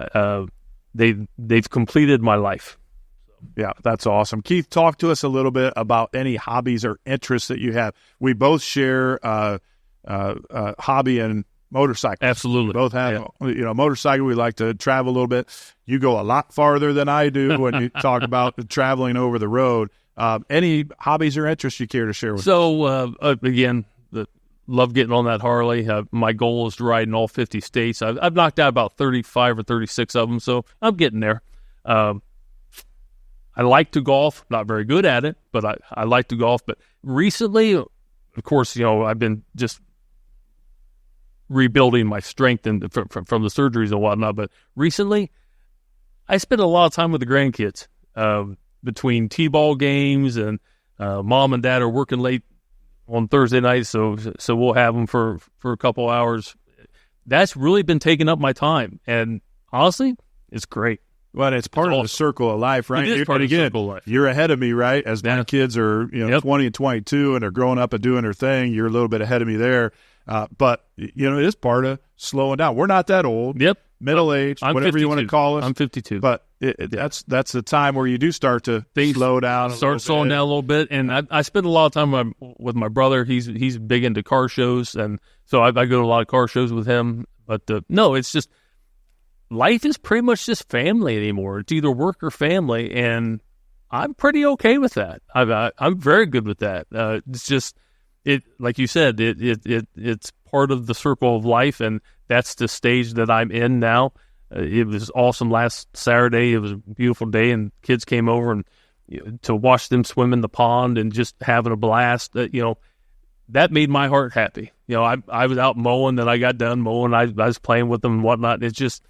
Speaker 2: they've completed my life.
Speaker 4: Yeah, that's awesome. Keith, talk to us a little bit about any hobbies or interests that you have. We both share hobby and motorcycles.
Speaker 2: Absolutely.
Speaker 4: We both have, motorcycle. We like to travel a little bit. You go a lot farther than I do when you talk about traveling over the road. Any hobbies or interests you care to share with us?
Speaker 2: So, again, love getting on that Harley. My goal is to ride in all 50 states. I've knocked out about 35 or 36 of them, so I'm getting there. I like to golf. Not very good at it, but I like to golf. But recently, of course, I've been just rebuilding my strength from the surgeries and whatnot. But recently, I spent a lot of time with the grandkids between t-ball games and Mom and Dad are working late on Thursday night, so we'll have them for a couple hours. That's really been taking up my time, and honestly, it's great.
Speaker 4: Well, it's part of the circle of life, right?
Speaker 2: It is part of the circle of life.
Speaker 4: You're ahead of me, right? As my kids are 20 and 22 and they're growing up and doing their thing, you're a little bit ahead of me there. But, it is part of slowing down. We're not that old.
Speaker 2: Yep.
Speaker 4: Middle-aged, whatever
Speaker 2: 52.
Speaker 4: you want to call us.
Speaker 2: I'm 52.
Speaker 4: But that's the time where you do start to slow down
Speaker 2: Start slowing down a little bit. And I spend a lot of time with my brother. He's big into car shows, and so I go to a lot of car shows with him. But, no, it's just life is pretty much just family anymore. It's either work or family, and I'm pretty okay with that. I'm very good with that. It's just like you said, it's part of the circle of life, and that's the stage that I'm in now. It was awesome last Saturday. It was a beautiful day, and kids came over and to watch them swim in the pond and just having a blast. That made my heart happy. I was out mowing, then I got done mowing. I was playing with them and whatnot. It's just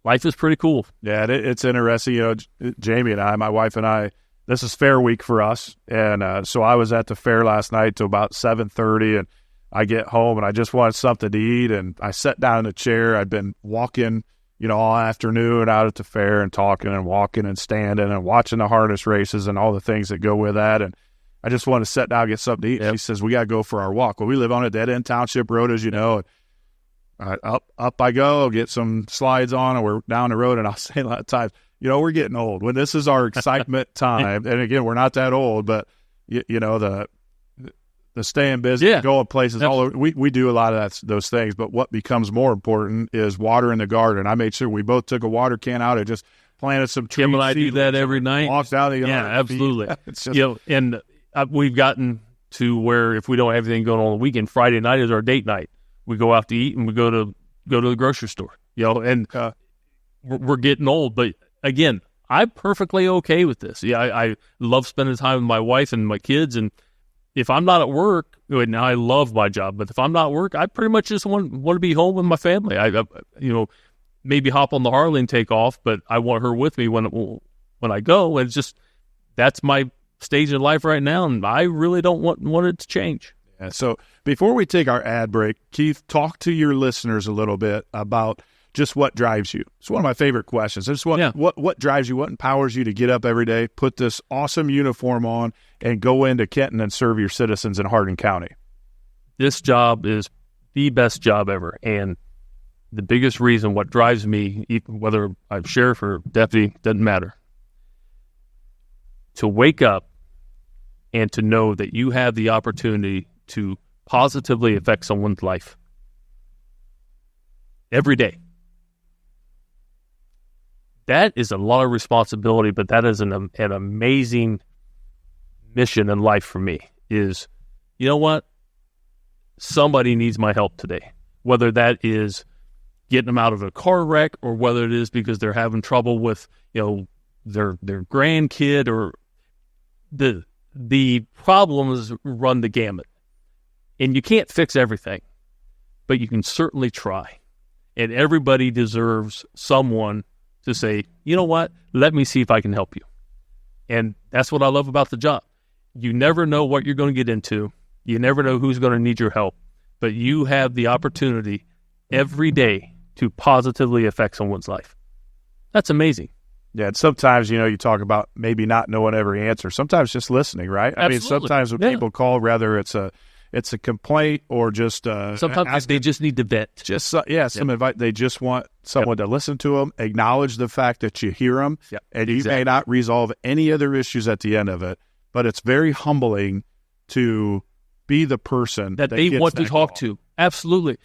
Speaker 2: life is pretty cool.
Speaker 4: Yeah, it's interesting. Jamie and I, my wife and I, this is fair week for us. And so I was at the fair last night till about 7:30, and I get home and I just wanted something to eat. And I sat down in a chair. I'd been walking, all afternoon out at the fair and talking and walking and standing and watching the harness races and all the things that go with that. And I just wanted to sit down and get something to eat. Yep. She says, we got to go for our walk. Well, we live on a dead-end township road, as you know. Up I go, get some slides on, and we're down the road. And I'll say a lot of times, we're getting old. When this is our excitement time, and again, we're not that old, but the staying busy, going places all over. We do a lot of those things, but what becomes more important is watering the garden. I made sure we both took a water can out and just planted some trees.
Speaker 2: Kim and I do that every night.
Speaker 4: Walked out the
Speaker 2: yard. Yeah, absolutely.
Speaker 4: It's just,
Speaker 2: and we've gotten to where if we don't have anything going on the weekend, Friday night is our date night. We go out to eat and we go to the grocery store. And we're getting old, but again, I'm perfectly okay with this. Yeah, I love spending time with my wife and my kids, and if I'm not at work, now I love my job, but if I'm not at work, I pretty much just want to be home with my family. I maybe hop on the Harley and take off, but I want her with me when I go. And it's just that's my stage in life right now, and I really don't want it to change.
Speaker 4: Yeah, so before we take our ad break, Keith, talk to your listeners a little bit about just what drives you. It's one of my favorite questions. I just want what drives you, what empowers you to get up every day, put this awesome uniform on, and go into Kenton and serve your citizens in Hardin County.
Speaker 2: This job is the best job ever, and the biggest reason what drives me, whether I'm sheriff or deputy, doesn't matter. To wake up and to know that you have the opportunity to positively affect someone's life every day. That is a lot of responsibility, but that is an amazing mission in life for me is, you know what? Somebody needs my help today, whether that is getting them out of a car wreck or whether it is because they're having trouble with, their grandkid, or the problems run the gamut. And you can't fix everything, but you can certainly try. And everybody deserves someone to say, you know what, let me see if I can help you. And that's what I love about the job. You never know what you're going to get into. You never know who's going to need your help. But you have the opportunity every day to positively affect someone's life. That's amazing.
Speaker 4: Yeah, and sometimes, you talk about maybe not knowing every answer. Sometimes just listening, right?
Speaker 2: Absolutely.
Speaker 4: I mean, sometimes when people call, whether it's a complaint or just
Speaker 2: sometimes they just need to vent.
Speaker 4: Some advice. They just want someone to listen to them, acknowledge the fact that you hear them, and you may not resolve any other issues at the end of it, but it's very humbling to be the person
Speaker 2: that they want to talk to. Absolutely.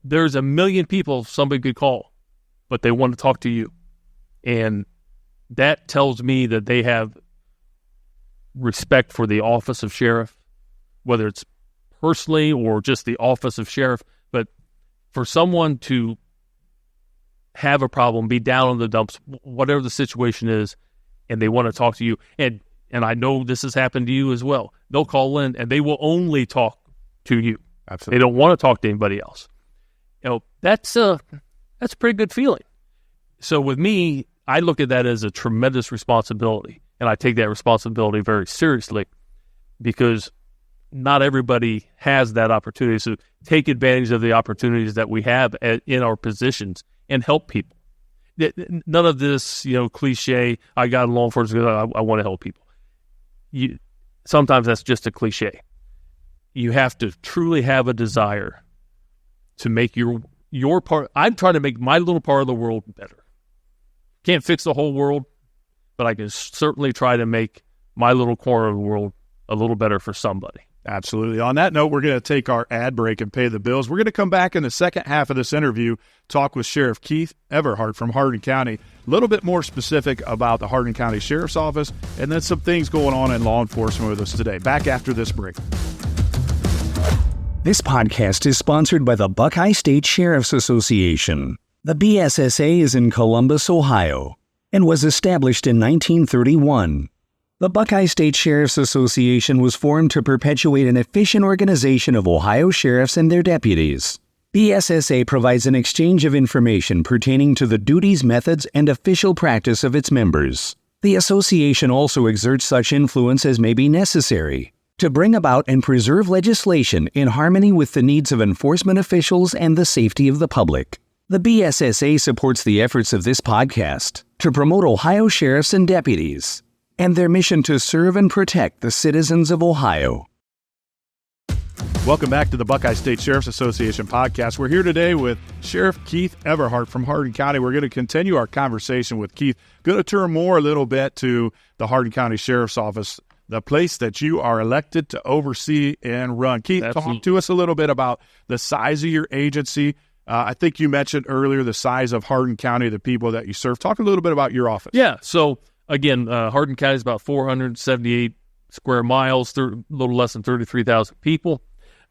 Speaker 2: There's a million people somebody could call, but they want to talk to you. And that tells me that they have respect for the office of sheriff, whether it's personally or just the office of sheriff. But for someone to have a problem, be down on the dumps, whatever the situation is, and they want to talk to you, and I know this has happened to you as well, they'll call in and they will only talk to you.
Speaker 4: Absolutely.
Speaker 2: They don't want to talk to anybody else. That's a pretty good feeling. So with me, I look at that as a tremendous responsibility. and I take that responsibility very seriously because not everybody has that opportunity. So take advantage of the opportunities that we have in our positions and help people. None of this, cliche, I got law enforcement because I want to help people. Sometimes that's just a cliche. You have to truly have a desire to make your part. I'm trying to make my little part of the world better. Can't fix the whole world, but I can certainly try to make my little corner of the world a little better for somebody.
Speaker 4: Absolutely. On that note, we're going to take our ad break and pay the bills. We're going to come back in the second half of this interview, talk with Sheriff Keith Everhart from Hardin County, a little bit more specific about the Hardin County Sheriff's Office, and then some things going on in law enforcement with us today. Back after this break.
Speaker 5: This podcast is sponsored by the Buckeye State Sheriff's Association. The BSSA is in Columbus, Ohio, and was established in 1931. The Buckeye State Sheriff's Association was formed to perpetuate an efficient organization of Ohio sheriffs and their deputies. BSSA provides an exchange of information pertaining to the duties, methods, and official practice of its members. The association also exerts such influence as may be necessary to bring about and preserve legislation in harmony with the needs of enforcement officials and the safety of the public. The BSSA supports the efforts of this podcast to promote Ohio sheriffs and deputies and their mission to serve and protect the citizens of Ohio.
Speaker 4: Welcome back to the Buckeye State Sheriff's Association podcast. We're here today with Sheriff Keith Everhart from Hardin County. We're going to continue our conversation with Keith. Going to turn more a little bit to the Hardin County Sheriff's Office, the place that you are elected to oversee and run. Keith, talk to us a little bit about the size of your agency. I think you mentioned earlier the size of Hardin County, the people that you serve. Talk a little bit about your office.
Speaker 2: Yeah, so again, Hardin County is about 478 square miles, a little less than 33,000 people.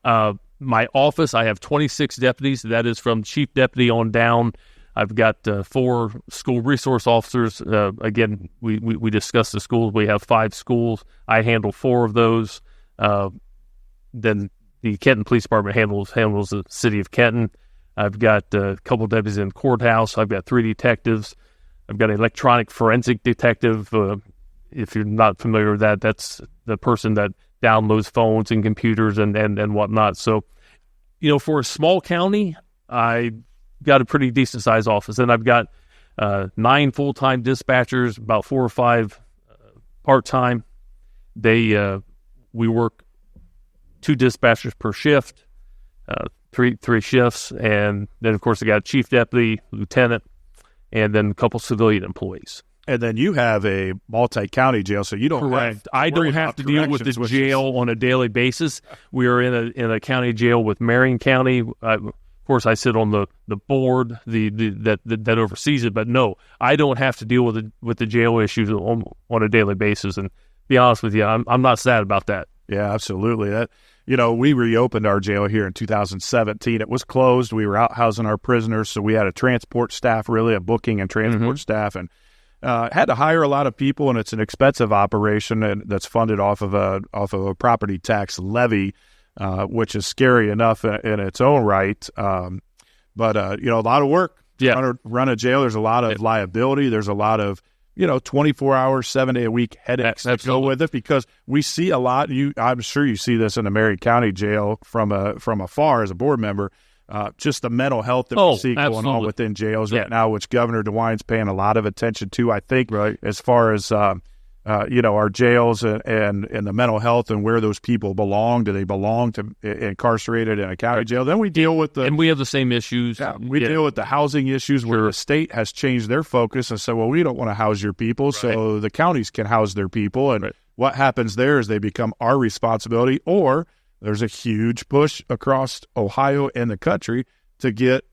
Speaker 2: My office, I have 26 deputies. That is from chief deputy on down. I've got 4 school resource officers. Again, we discussed the schools. We have 5 schools. I handle 4 of those. Then the Kenton Police Department handles the city of Kenton. I've got a couple deputies in the courthouse. I've got 3 detectives. I've got an electronic forensic detective. If you're not familiar with that, that's the person that downloads phones and computers and whatnot. So, for a small county, I got a pretty decent sized office. And I've got 9 full-time dispatchers, about 4 or 5 part-time. We work 2 dispatchers per shift, 3 shifts, and then of course I got a chief deputy, lieutenant, and then a couple civilian employees.
Speaker 4: And then you have a multi-county jail, so you don't
Speaker 2: I don't have to deal with the jail on a daily basis. We are in a county jail with Marion County. Of course, I sit on the board that oversees it, but no, I don't have to deal with the jail issues on a daily basis. And to be honest with you, I'm not sad about that.
Speaker 4: Yeah, absolutely. We reopened our jail here in 2017. It was closed. We were out housing our prisoners, so we had a transport staff, really a booking and transport staff, and had to hire a lot of people, and it's an expensive operation and that's funded off of a property tax levy, which is scary enough in its own right. But a lot of work.
Speaker 2: Yeah,
Speaker 4: run a jail. There's a lot of liability. There's a lot of 24 hours, 7 day a week headaches that go with it, because we see a lot. I'm sure you see this in the Marion County Jail from afar as a board member. Just the mental health that we see going on within jails right now, which Governor DeWine's paying a lot of attention to, I think, as far as our jails and the mental health and where those people belong. Do they belong to incarcerated in a county jail? Then we deal with
Speaker 2: and we have the same issues.
Speaker 4: We deal with the housing issues where the state has changed their focus and said, well, we don't want to house your people, so the counties can house their people. And what happens there is they become our responsibility, or there's a huge push across Ohio and the country to get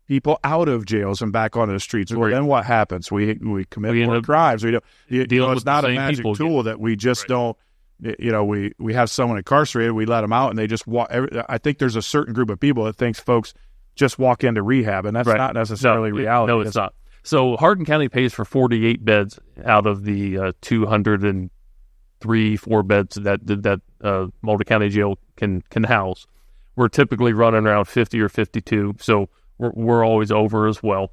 Speaker 4: people out of jails and back onto the streets. Well, then what happens? We commit more crimes. We don't. It's not a magic tool that we just don't. We have someone incarcerated, we let them out, and they just walk. I think there's a certain group of people that thinks folks just walk into rehab, and that's not necessarily reality.
Speaker 2: No, it's not. So Hardin County pays for 48 beds out of the 203-4 beds that Mulder County Jail can house. We're typically running around 50 or 52, so we're always over as well.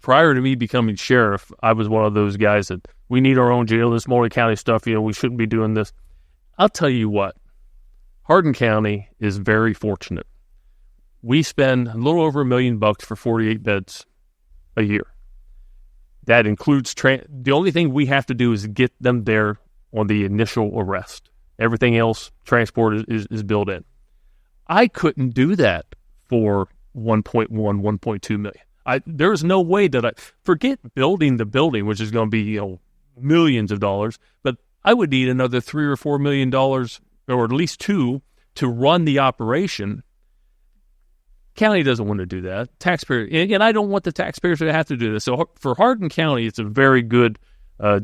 Speaker 2: Prior to me becoming sheriff, I was one of those guys that we need our own jail, this Multnomah County stuff, we shouldn't be doing this. I'll tell you what, Hardin County is very fortunate. We spend a little over $1 million for 48 beds a year. That includes the only thing we have to do is get them there on the initial arrest. Everything else, transport is built in. I couldn't do that for 1.2 million. There's no way that forget building the building, which is going to be millions of dollars, but I would need another $3 or $4 million, or at least $2, to run the operation. County doesn't want to do that. Taxpayer, and I don't want the taxpayers to have to do this. So for Hardin County, it's a very good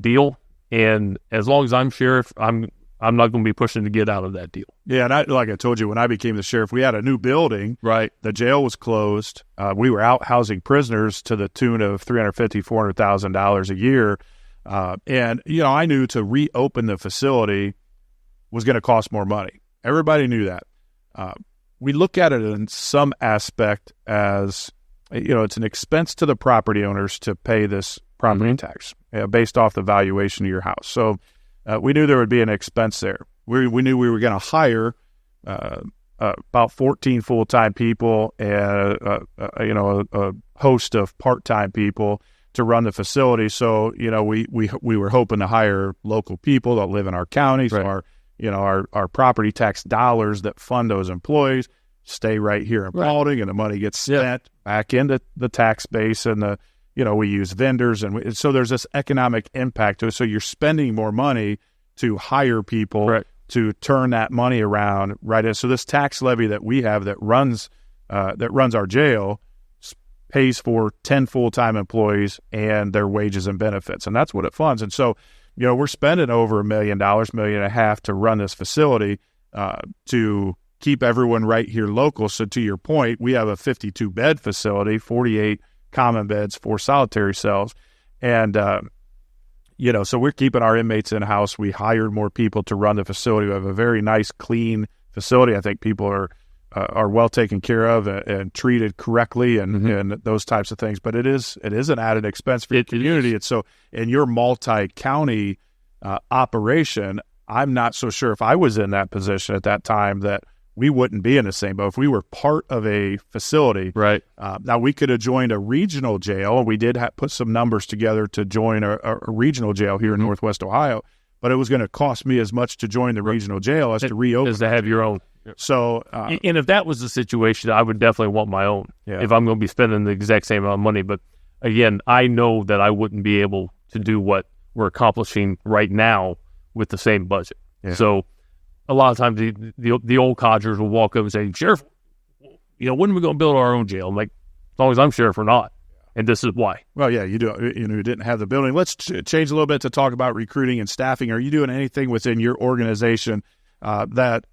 Speaker 2: deal. And as long as I'm sheriff, I'm not going to be pushing to get out of that deal.
Speaker 4: Yeah, and like I told you, when I became the sheriff, we had a new building. Right. The jail was closed. We were out housing prisoners to the tune of $350,000, $400,000 a year. And I knew to reopen the facility was going to cost more money. Everybody knew that. We look at it in some aspect as, it's an expense to the property owners to pay this property tax based off the valuation of your house. So we knew there would be an expense there. We knew we were going to hire about 14 full-time people and a host of part-time people to run the facility. So we were hoping to hire local people that live in our county. So our property tax dollars that fund those employees stay right here in Paulding, and the money gets spent back into the tax base, and we use vendors, and so there's this economic impact to it. So you're spending more money to hire people to turn that money around, right? So this tax levy that we have that runs our jail pays for 10 full-time employees and their wages and benefits, and that's what it funds. And so we're spending over $1 million, $1.5 million to run this facility to keep everyone right here local. So to your point, we have a 52-bed facility, 48 common beds, 4 solitary cells. And, so we're keeping our inmates in-house. We hired more people to run the facility. We have a very nice, clean facility. I think people are well taken care of and treated correctly and those types of things. But it is an added expense for the community. And so in your multi-county operation, I'm not so sure if I was in that position at that time that we wouldn't be in the same boat. If we were part of a facility, now we could have joined a regional jail, and we did put some numbers together to join a regional jail here in Northwest Ohio, but it was going to cost me as much to join the regional jail as to reopen.
Speaker 2: As to have your own.
Speaker 4: So,
Speaker 2: and if that was the situation, I would definitely want my own if I'm going to be spending the exact same amount of money. But again, I know that I wouldn't be able to do what we're accomplishing right now with the same budget. Yeah. So a lot of times the old codgers will walk up and say, "Sheriff, when are we going to build our own jail?" I'm like, as long as I'm sheriff or not. And this is why.
Speaker 4: Well, yeah, you do. You didn't have the building. Let's change a little bit to talk about recruiting and staffing. Are you doing anything within your organization that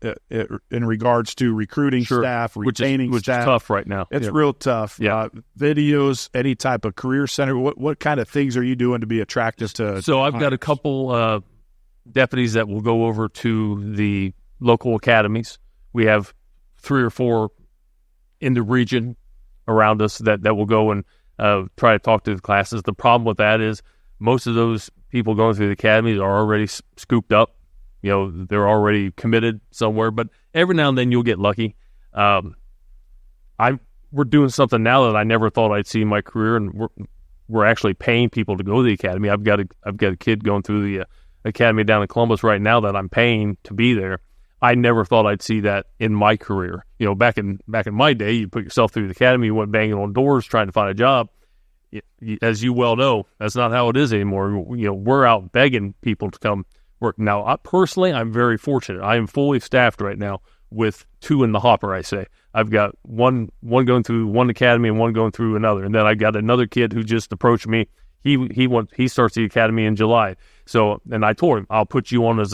Speaker 4: in regards to recruiting staff, retaining
Speaker 2: which
Speaker 4: staff?
Speaker 2: Is tough right now.
Speaker 4: It's real tough. Yeah. Videos, any type of career center. What kind of things are you doing to be attractive to?
Speaker 2: So I've got a couple deputies that will go over to the local academies. We have 3 or 4 in the region around us that will go and try to talk to the classes. The problem with that is most of those people going through the academies are already scooped up. They're already committed somewhere, but every now and then you'll get lucky. We're doing something now that I never thought I'd see in my career, and we're actually paying people to go to the academy. I've got a kid going through the academy down in Columbus right now that I'm paying to be there. I never thought I'd see that in my career. Back in my day, you put yourself through the academy, you went banging on doors trying to find a job. As you well know, that's not how it is anymore. We're out begging people to come work. Now, I'm very fortunate. I am fully staffed right now with 2 in the hopper, I say. I've got one going through one academy and one going through another. And then I got another kid who just approached me. He starts the academy in July. So, and I told him, I'll put you on as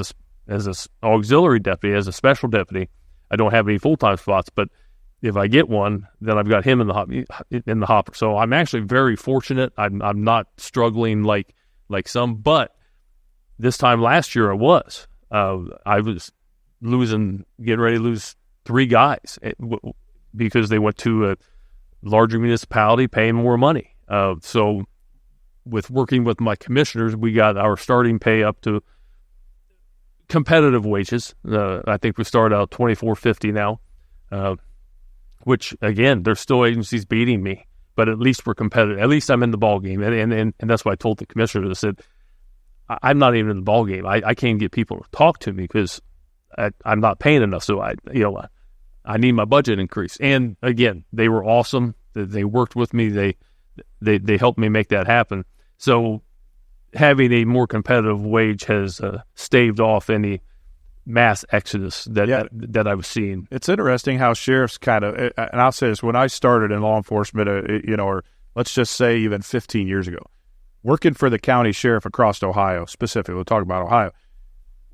Speaker 2: a auxiliary deputy, as a special deputy. I don't have any full-time spots, but if I get one, then I've got him in the hopper. So I'm actually very fortunate. I'm not struggling like some, but this time last year I was getting ready to lose 3 guys because they went to a larger municipality paying more money. So with working with my commissioners, we got our starting pay up to competitive wages. I think we start out $24.50 now, which again, there's still agencies beating me, but at least we're competitive. At least I'm in the ball game, and that's what I told the commissioners. I said, I'm not even in the ball game. I can't get people to talk to me because I'm not paying enough. So I need my budget increase. And again, they were awesome. They worked with me. They helped me make that happen. So having a more competitive wage has staved off any mass exodus that I was seeing.
Speaker 4: It's interesting how sheriffs kind of, and I'll say this, when I started in law enforcement, or let's just say even 15 years ago, working for the county sheriff across Ohio, specifically, we'll talk about Ohio,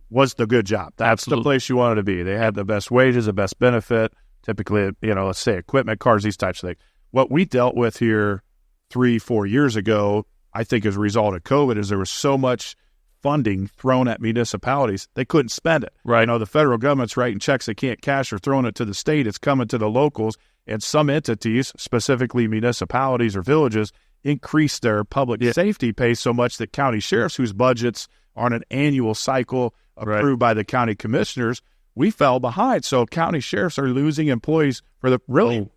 Speaker 4: was the good job. That's the place you wanted to be. They had the best wages, the best benefit, typically, let's say equipment, cars, these types of things. What we dealt with here 3-4 years ago, I think as a result of COVID, is there was so much funding thrown at municipalities, they couldn't spend it.
Speaker 2: Right.
Speaker 4: The federal government's writing checks they can't cash or throwing it to the state. It's coming to the locals, and some entities, specifically municipalities or villages, increase their public safety pay so much that county sheriffs, whose budgets are on an annual cycle approved by the county commissioners, we fell behind. So county sheriffs are losing employees for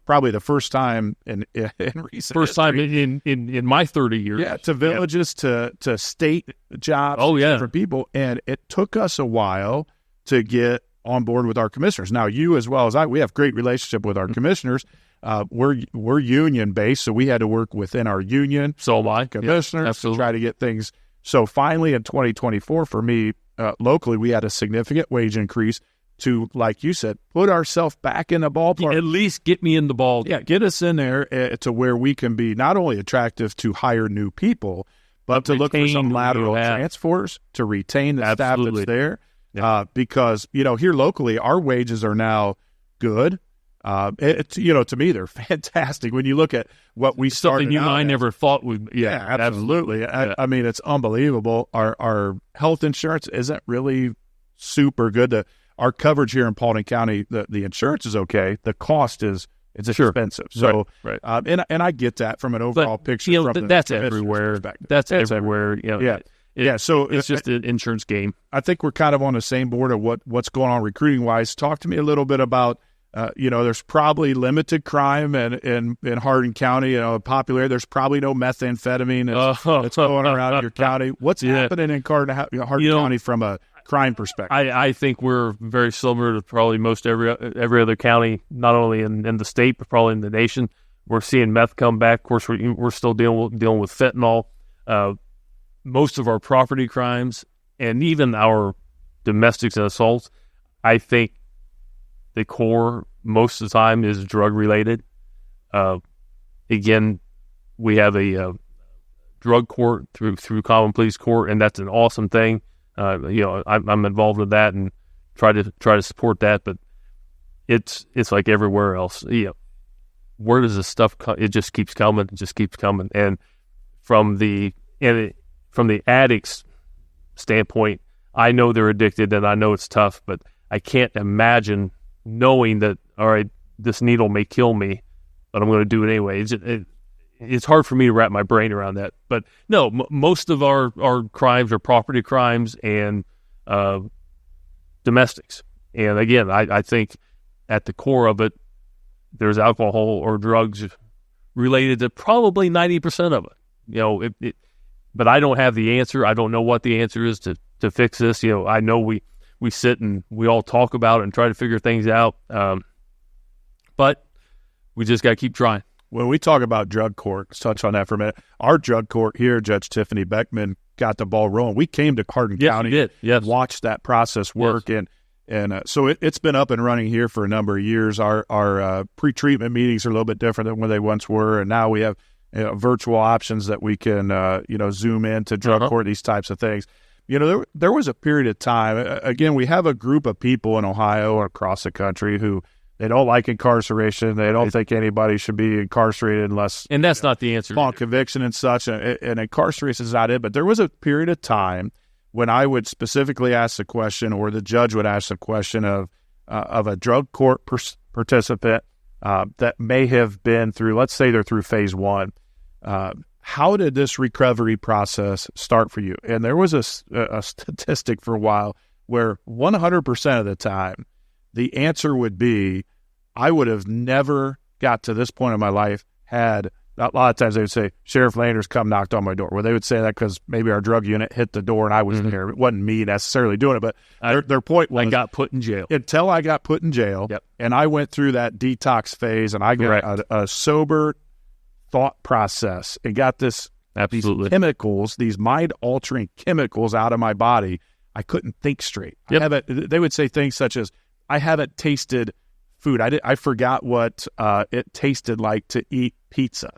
Speaker 4: probably the first time in recent
Speaker 2: first
Speaker 4: history.
Speaker 2: time in my 30 years.
Speaker 4: Yeah, to villages, to state jobs, for people. And it took us a while to get on board with our commissioners. Now, you as well as I, we have great relationship with our commissioners. We're union based, so we had to work within our union.
Speaker 2: So am I.
Speaker 4: Commissioners to try to get things. So finally, in 2024, for me, locally, we had a significant wage increase to, like you said, put ourselves back in the ballpark.
Speaker 2: At least get me in the ball.
Speaker 4: Yeah, get us in there to where we can be not only attractive to hire new people, but to look for some lateral transfers to retain the staff that's there. Yeah. Because, here locally, our wages are now good. To me, they're fantastic. When you look at what we started
Speaker 2: something you and I never thought would.
Speaker 4: Yeah, absolutely. I mean, it's unbelievable. Our health insurance isn't really super good. Our coverage here in Paulding County, the insurance is okay. The cost is expensive. So,
Speaker 2: right.
Speaker 4: And I get that from an overall picture.
Speaker 2: That's everywhere. That's everywhere. So it's just an insurance game.
Speaker 4: I think we're kind of on the same board of what's going on recruiting wise. Talk to me a little bit about. There's probably limited crime in Hardin County. Popular. There's probably no methamphetamine that's going around your county. What's happening in Hardin County from a crime perspective?
Speaker 2: I think we're very similar to probably most every other county, not only in the state but probably in the nation. We're seeing meth come back. Of course, we're still dealing with fentanyl. Most of our property crimes and even our domestics and assaults, I think the core most of the time is drug related. Again, we have a drug court through common pleas court, and that's an awesome thing. I'm involved with that and try to support that, but it's like everywhere else. Where does this stuff come? It just keeps coming. And from the addict's standpoint, I know they're addicted and I know it's tough, but I can't imagine knowing that, all right, this needle may kill me, but I'm going to do it anyway. It's hard for me to wrap my brain around that. But no, most of our crimes are property crimes and domestics. And again, I think at the core of it, there's alcohol or drugs related to probably 90% of it. But I don't have the answer. I don't know what the answer is to fix this. I know we sit and we all talk about it and try to figure things out. But we just got to keep trying.
Speaker 4: When we talk about drug court, let's touch on that for a minute. Our drug court here, Judge Tiffany Beckman, got the ball rolling. We came to Hardin County, watched that process work, and so it's been up and running here for a number of years. Our pre-treatment meetings are a little bit different than when they once were, and now we have virtual options that we can zoom in to drug court, these types of things. There was a period of time, again, we have a group of people in Ohio or across the country who they don't like incarceration. They don't think anybody should be incarcerated unless...
Speaker 2: And that's not the answer.
Speaker 4: Upon conviction and such, and incarceration is not it. But there was a period of time when I would specifically ask the question, or the judge would ask the question of a drug court participant that may have been through, let's say they're through phase one. how did this recovery process start for you? And there was a statistic for a while where 100% of the time, the answer would be, I would have never got to this point in my life had, a lot of times they would say, Sheriff Landers come knocked on my door. Well, they would say that because maybe our drug unit hit the door and I was there. It wasn't me necessarily doing it, but their point was,
Speaker 2: I got put in jail.
Speaker 4: Until I got put in jail, and I went through that detox phase, and I got a sober thought process and got these chemicals, these mind-altering chemicals out of my body. I couldn't think straight. They would say things such as, I haven't tasted food. I forgot what it tasted like to eat pizza.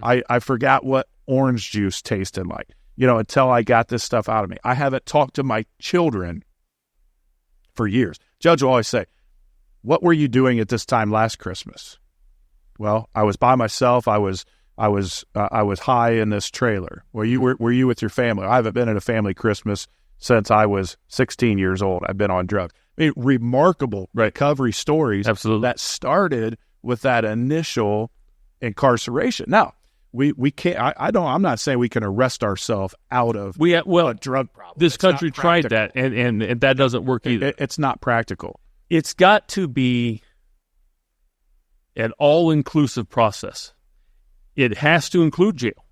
Speaker 4: I forgot what orange juice tasted like, until I got this stuff out of me. I haven't talked to my children for years. Judge will always say, what were you doing at this time last Christmas? Well, I was by myself. I was high in this trailer. Were you with your family? I haven't been at a family Christmas since I was 16 years old. I've been on drugs. I mean, remarkable recovery stories that started with that initial incarceration. Now, we can't. I'm not saying we can arrest ourselves out of a drug problem.
Speaker 2: This country tried that, and that doesn't work either.
Speaker 4: It's not practical.
Speaker 2: It's got to be an all-inclusive process. It has to include jail.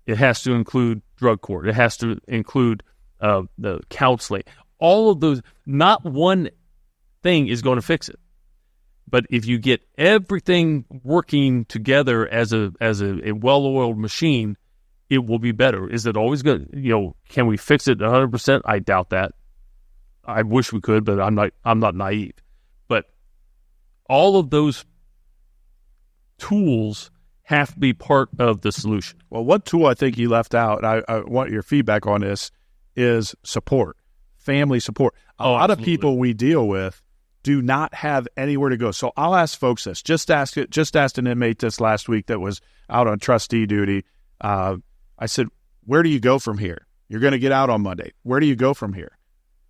Speaker 2: It has to include drug court. It has to include the counseling. All of those, not one thing is going to fix it. But if you get everything working together as a well-oiled machine, it will be better. Is it always good? Can we fix it 100%? I doubt that. I wish we could, but I'm not naive. But all of those tools have to be part of the solution.
Speaker 4: Well, one tool I think you left out, and I want your feedback on this, is support, family support. A lot of people we deal with do not have anywhere to go. So I'll ask folks this. Just asked an inmate this last week that was out on trustee duty. I said, where do you go from here? You're going to get out on Monday. Where do you go from here?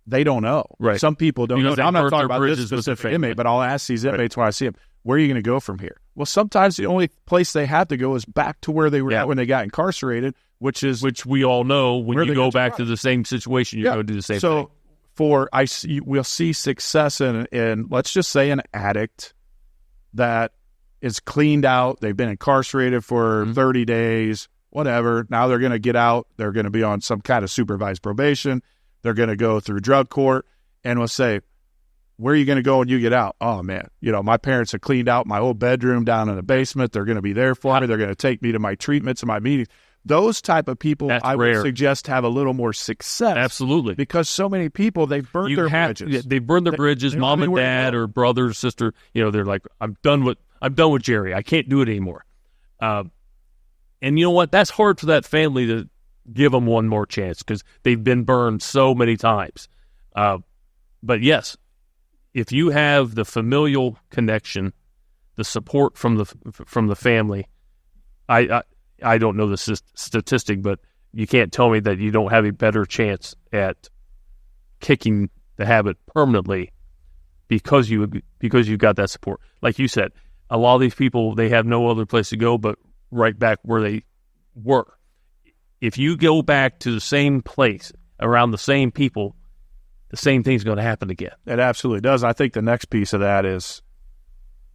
Speaker 4: They don't know.
Speaker 2: Right.
Speaker 4: Some people don't know. I'm not talking about this specific inmate, but I'll ask these inmates when I see them, where are you going to go from here? Well, sometimes the only place they have to go is back to where they were at when they got incarcerated, which we
Speaker 2: all know when you go back to the same situation, you're going to do the same thing.
Speaker 4: So we'll see success in, let's just say, an addict that is cleaned out. They've been incarcerated for 30 days, whatever. Now they're going to get out. They're going to be on some kind of supervised probation. They're going to go through drug court, and we'll say, where are you going to go when you get out? Oh, man, my parents have cleaned out my old bedroom down in the basement. They're going to be there for me. They're going to take me to my treatments and my meetings. Those type of people, I would suggest, have a little more success.
Speaker 2: Absolutely.
Speaker 4: Because so many people, they've burned their bridges.
Speaker 2: They've burned their bridges, mom and dad or brother, sister. They're like, I'm done with Jerry. I can't do it anymore. And you know what? That's hard for that family to give them one more chance because they've been burned so many times. But yes, if you have the familial connection, the support from the family, I don't know the statistic, but you can't tell me that you don't have a better chance at kicking the habit permanently because you got that support. Like you said, a lot of these people, they have no other place to go but right back where they were. If you go back to the same place around the same people, the same thing's going to happen again.
Speaker 4: It absolutely does. I think the next piece of that is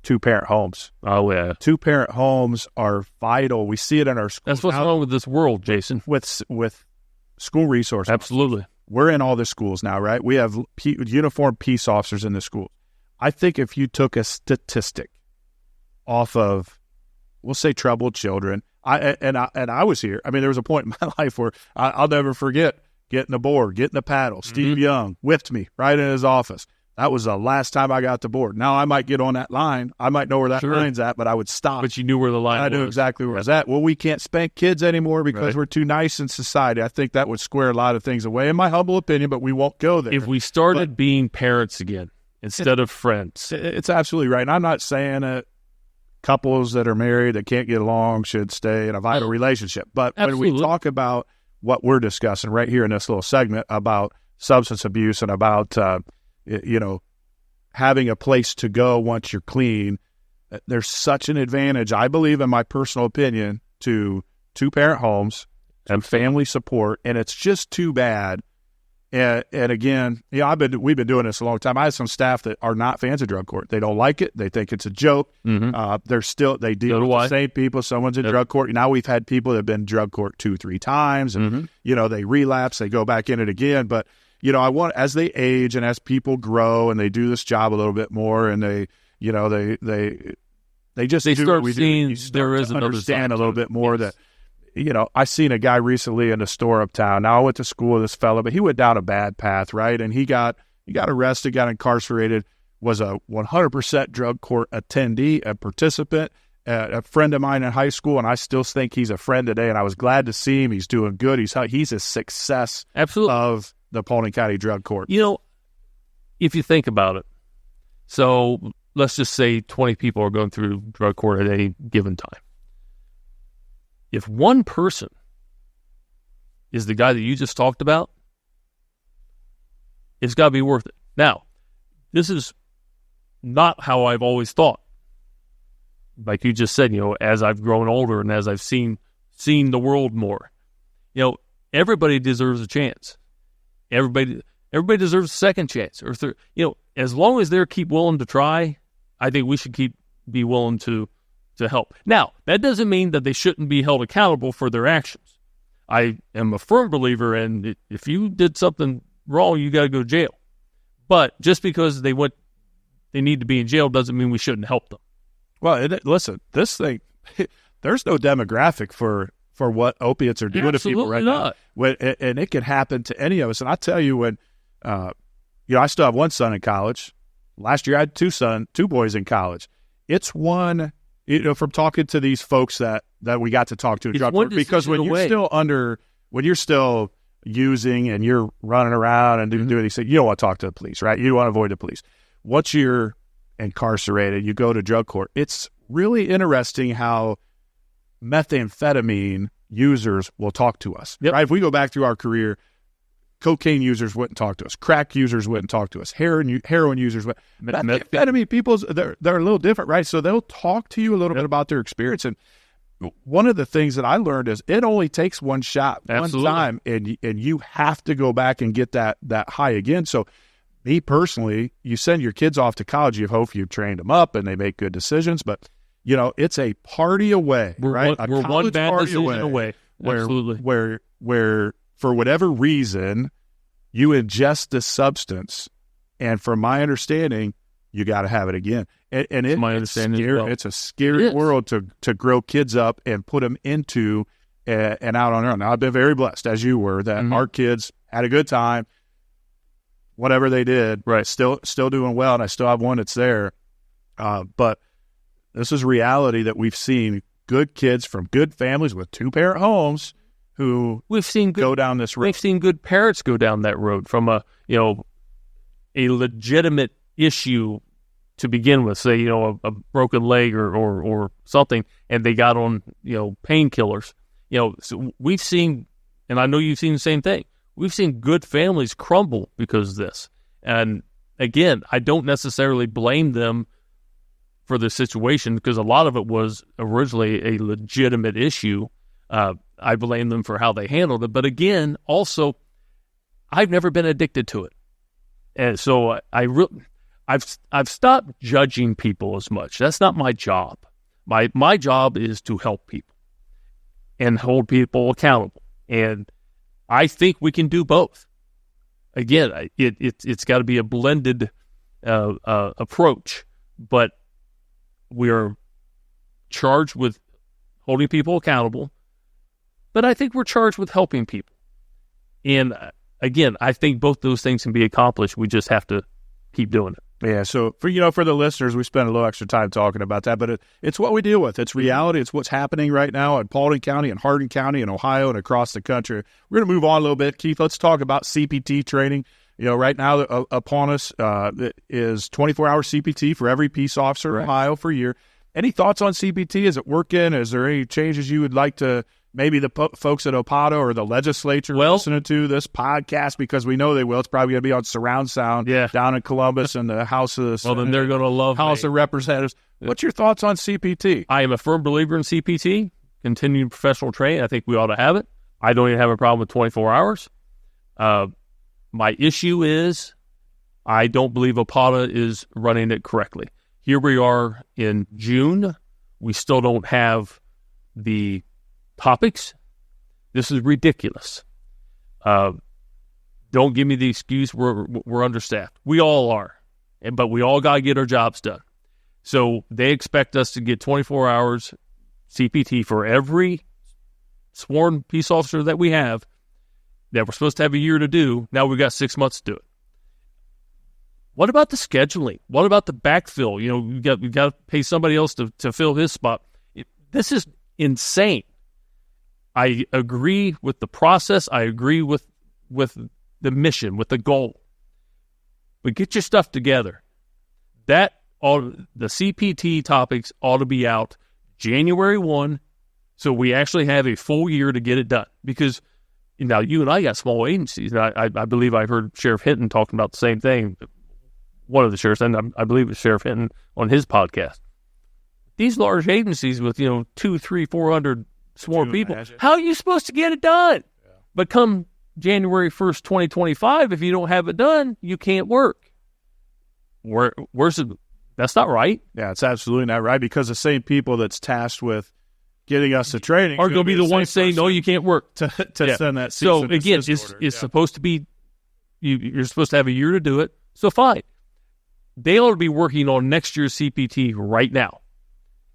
Speaker 4: two-parent homes.
Speaker 2: Oh, yeah.
Speaker 4: Two-parent homes are vital. We see it in our schools.
Speaker 2: That's what's wrong with this world, Jason.
Speaker 4: With school resources.
Speaker 2: Absolutely.
Speaker 4: We're in all the schools now, right? We have uniformed peace officers in the school. I think if you took a statistic off of, we'll say, troubled children, I was here. I mean, there was a point in my life where I'll never forget getting the board, getting the paddle. Steve Young whipped me right in his office. That was the last time I got the board. Now I might get on that line. I might know where that line's at, but I would stop.
Speaker 2: But you knew where the line was.
Speaker 4: I knew exactly where it was at. Well, we can't spank kids anymore because we're too nice in society. I think that would square a lot of things away, in my humble opinion, but we won't go there.
Speaker 2: If we started being parents again instead of friends.
Speaker 4: It's absolutely right. And I'm not saying that couples that are married that can't get along should stay in a vital relationship. But when we talk about what we're discussing right here in this little segment about substance abuse and about having a place to go once you're clean, there's such an advantage, I believe, in my personal opinion, to two-parent homes and family support, and it's just too bad. And again, we've been doing this a long time. I have some staff that are not fans of drug court. They don't like it. They think it's a joke. They deal with the same people. Someone's in drug court. Now we've had people that have been in drug court 2-3 times, and they relapse. They go back in it again. But I want, as they age and as people grow and they do this job a little bit more, and they
Speaker 2: start seeing there is another
Speaker 4: understand a little bit more that. I seen a guy recently in a store uptown. Now I went to school with this fellow, but he went down a bad path, right? And he got arrested, got incarcerated, was a 100% drug court attendee, a participant, a friend of mine in high school, and I still think he's a friend today. And I was glad to see him. He's doing good. He's a success of the Paulding County Drug Court.
Speaker 2: If you think about it, so let's just say 20 people are going through drug court at any given time. If one person is the guy that you just talked about, it's got to be worth it. Now, this is not how I've always thought. Like you just said, as I've grown older and as I've seen the world more, everybody deserves a chance. Everybody deserves a second chance or third. As long as they keep willing to try, I think we should be willing to help. Now, that doesn't mean that they shouldn't be held accountable for their actions. I am a firm believer in if you did something wrong, you got to go to jail. But just because they need to be in jail doesn't mean we shouldn't help them.
Speaker 4: Well, listen, this thing, there's no demographic for what opiates are doing to people right now. And it can happen to any of us. And I tell you, when I still have one son in college. Last year I had two boys in college. It's one. From talking to these folks that we got to talk to, because when you're still using and you're running around and doing these things, you don't want to talk to the police, right? You want to avoid the police. Once you're incarcerated, you go to drug court. It's really interesting how methamphetamine users will talk to us, right? If we go back through our career, cocaine users wouldn't talk to us. Crack users wouldn't talk to us. Heroin users wouldn't. Methamphetamine people, they're a little different, right? So they'll talk to you a little bit about their experience. And one of the things that I learned is it only takes one shot, one time, and you have to go back and get that high again. So me personally, you send your kids off to college, you hope you've trained them up and they make good decisions. But, it's a party away, right?
Speaker 2: We're one bad decision away.
Speaker 4: Where for whatever reason, you ingest this substance, and from my understanding, you got to have it again. And it's a scary world to grow kids up and put them into and out on their own. Now, I've been very blessed, as you were, that our kids had a good time, whatever they did, right? Still doing well, and I still have one that's there. But this is reality that we've seen good kids from good families with two-parent homes who go down this road.
Speaker 2: We've seen good parents go down that road from a legitimate issue to begin with, say, a broken leg or something, and they got on, painkillers. So we've seen, and I know you've seen the same thing, we've seen good families crumble because of this. And again, I don't necessarily blame them for the situation because a lot of it was originally a legitimate issue. I blame them for how they handled it. But again, also, I've never been addicted to it. And so I've stopped judging people as much. That's not my job. My job is to help people and hold people accountable. And I think we can do both. Again, it's got to be a blended approach, but we are charged with holding people accountable, but I think we're charged with helping people. And again, I think both those things can be accomplished. We just have to keep doing it.
Speaker 4: Yeah, so for the listeners, we spent a little extra time talking about that, but it's what we deal with. It's reality. It's what's happening right now in Paulding County and Hardin County and Ohio and across the country. We're going to move on a little bit. Keith, let's talk about CPT training. Right now upon us is 24-hour CPT for every peace officer in Ohio for a year. Any thoughts on CPT? Is it working? Is there any changes you would like to maybe the folks at OPATA or the legislature listening to this podcast, because we know they will. It's probably going to be on surround sound down in Columbus and the House of
Speaker 2: then they're going to love
Speaker 4: House of Representatives. What's your thoughts on CPT?
Speaker 2: I am a firm believer in CPT. continuing professional training. I think we ought to have it. I don't even have a problem with 24 hours. My issue is I don't believe APATA is running it correctly. Here we are in June. We still don't have the topics. This is ridiculous. Don't give me the excuse we're understaffed. We all are, but we all got to get our jobs done. So they expect us to get 24 hours CPT for every sworn peace officer that we have that we're supposed to have a year to do. Now we've got 6 months to do it. What about the scheduling? What about the backfill? We've got to pay somebody else to fill his spot. This is insane. I agree with the process. I agree with the mission, with the goal. But get your stuff together. The CPT topics ought to be out January 1, so we actually have a full year to get it done. Because now you and I got small agencies, and I believe I heard Sheriff Hinton talking about the same thing. One of the sheriffs, and I believe it's Sheriff Hinton on his podcast. These large agencies with 200, 300, 400 sworn people, how are you supposed to get it done? Yeah. But come January 1st, 2025, if you don't have it done, you can't work. Where's it? That's not right.
Speaker 4: Yeah, it's absolutely not right, because the same people that's tasked with getting us to training
Speaker 2: are going to be the ones saying, no, you can't work.
Speaker 4: To send that cease
Speaker 2: So
Speaker 4: and
Speaker 2: again,
Speaker 4: desist order.
Speaker 2: it's supposed to be, you're supposed to have a year to do it, so fine. They ought to be working on next year's CPT right now.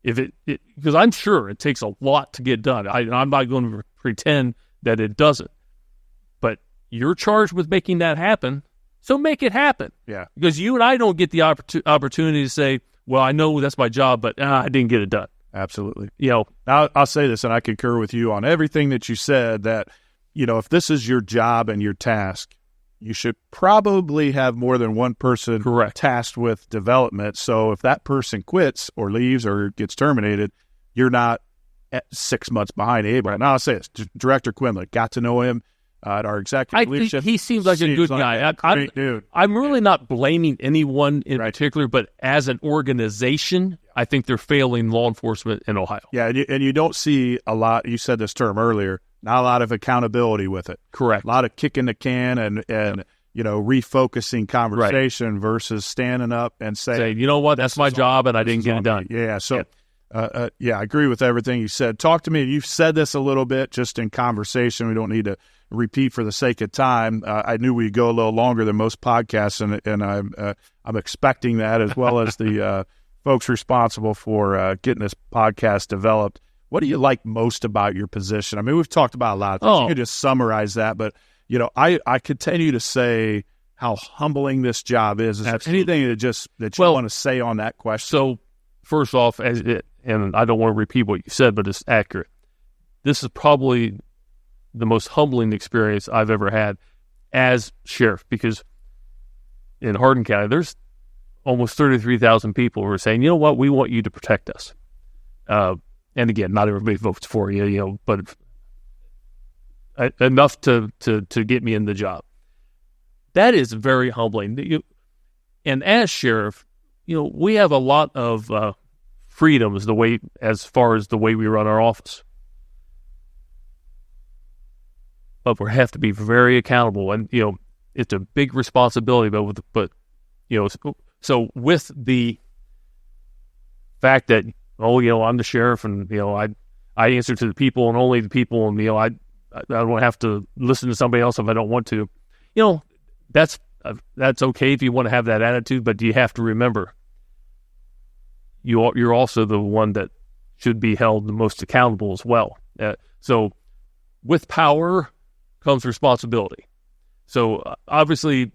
Speaker 2: Because I'm sure it takes a lot to get done. I'm not going to pretend that it doesn't. But you're charged with making that happen, so make it happen.
Speaker 4: Yeah.
Speaker 2: Because you and I don't get the opportunity to say, well, I know that's my job, but I didn't get it done.
Speaker 4: Absolutely. I'll say this, and I concur with you on everything that you said, that, if this is your job and your task, you should probably have more than one person tasked with development. So if that person quits or leaves or gets terminated, you're not at 6 months behind Abe. Now, I'll say this. Director Quinlan, got to know him at our executive leadership.
Speaker 2: He seems like a good guy.
Speaker 4: Great dude.
Speaker 2: I'm really not blaming anyone in particular, but as an organization, I think they're failing law enforcement in Ohio.
Speaker 4: Yeah, and you don't see a lot. You said this term earlier. Not a lot of accountability with it.
Speaker 2: Correct.
Speaker 4: A lot of kicking the can and refocusing conversation versus standing up and saying,
Speaker 2: you know what, that's my job and I didn't get it done.
Speaker 4: Yeah. So, I agree with everything you said. Talk to me. You've said this a little bit just in conversation. We don't need to repeat for the sake of time. I knew we'd go a little longer than most podcasts, and I'm expecting that, as well as the folks responsible for getting this podcast developed. What do you like most about your position? I mean, we've talked about a lot of things. You could just summarize that, but I continue to say how humbling this job is. Is there anything that you want to say on that question?
Speaker 2: So, first off, and I don't want to repeat what you said, but it's accurate. This is probably the most humbling experience I've ever had as sheriff, because in Hardin County, there's almost 33,000 people who are saying, you know what, we want you to protect us. And again, not everybody votes for you, but enough to get me in the job. That is very humbling. And as sheriff, we have a lot of freedoms as far as the way we run our office. But we have to be very accountable, and it's a big responsibility. So with the fact that I'm the sheriff, and I answer to the people and only the people, and I don't have to listen to somebody else if I don't want to. That's okay if you want to have that attitude, but you have to remember you're also the one that should be held the most accountable as well. So with power comes responsibility. So obviously,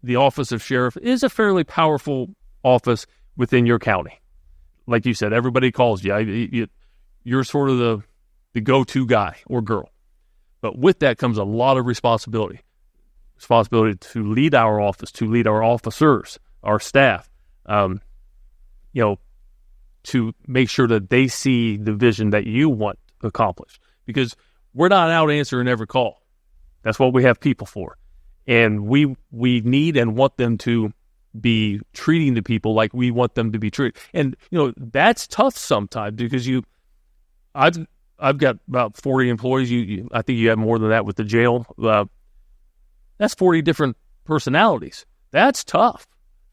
Speaker 2: the office of sheriff is a fairly powerful office within your county. Like you said, everybody calls you. You're sort of the go-to guy or girl. But with that comes a lot of responsibility. Responsibility to lead our office, to lead our officers, our staff, to make sure that they see the vision that you want accomplished. Because we're not out answering every call. That's what we have people for. And we need and want them to be treating the people like we want them to be treated. And, that's tough sometimes, because I've got about 40 employees. I think you have more than that with the jail. That's 40 different personalities. That's tough.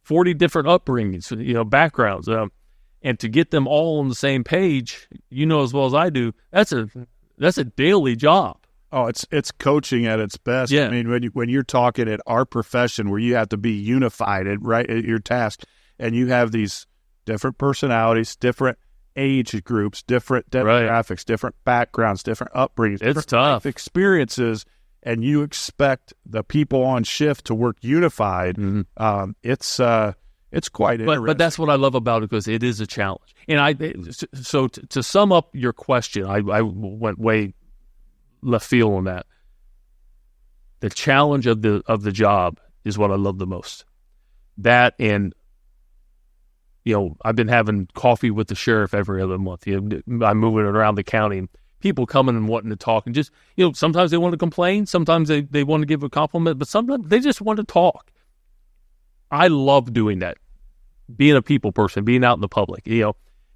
Speaker 2: 40 different upbringings, backgrounds. And to get them all on the same page, as well as I do, that's a daily job.
Speaker 4: Oh, it's coaching at its best.
Speaker 2: Yeah.
Speaker 4: I mean, when you're talking at our profession where you have to be unified at your task, and you have these different personalities, different age groups, different demographics, different backgrounds, different upbringings,
Speaker 2: it's tough
Speaker 4: life experiences, and you expect the people on shift to work unified. Mm-hmm. It's quite interesting.
Speaker 2: But that's what I love about it, because it is a challenge. And so to sum up your question, I went way left field on that. The challenge of the job is what I love the most. That, and I've been having coffee with the sheriff every other month. I'm moving around the county, and people coming and wanting to talk, and just sometimes they want to complain, sometimes they want to give a compliment, but sometimes they just want to talk. I love doing that, being a people person, being out in the public,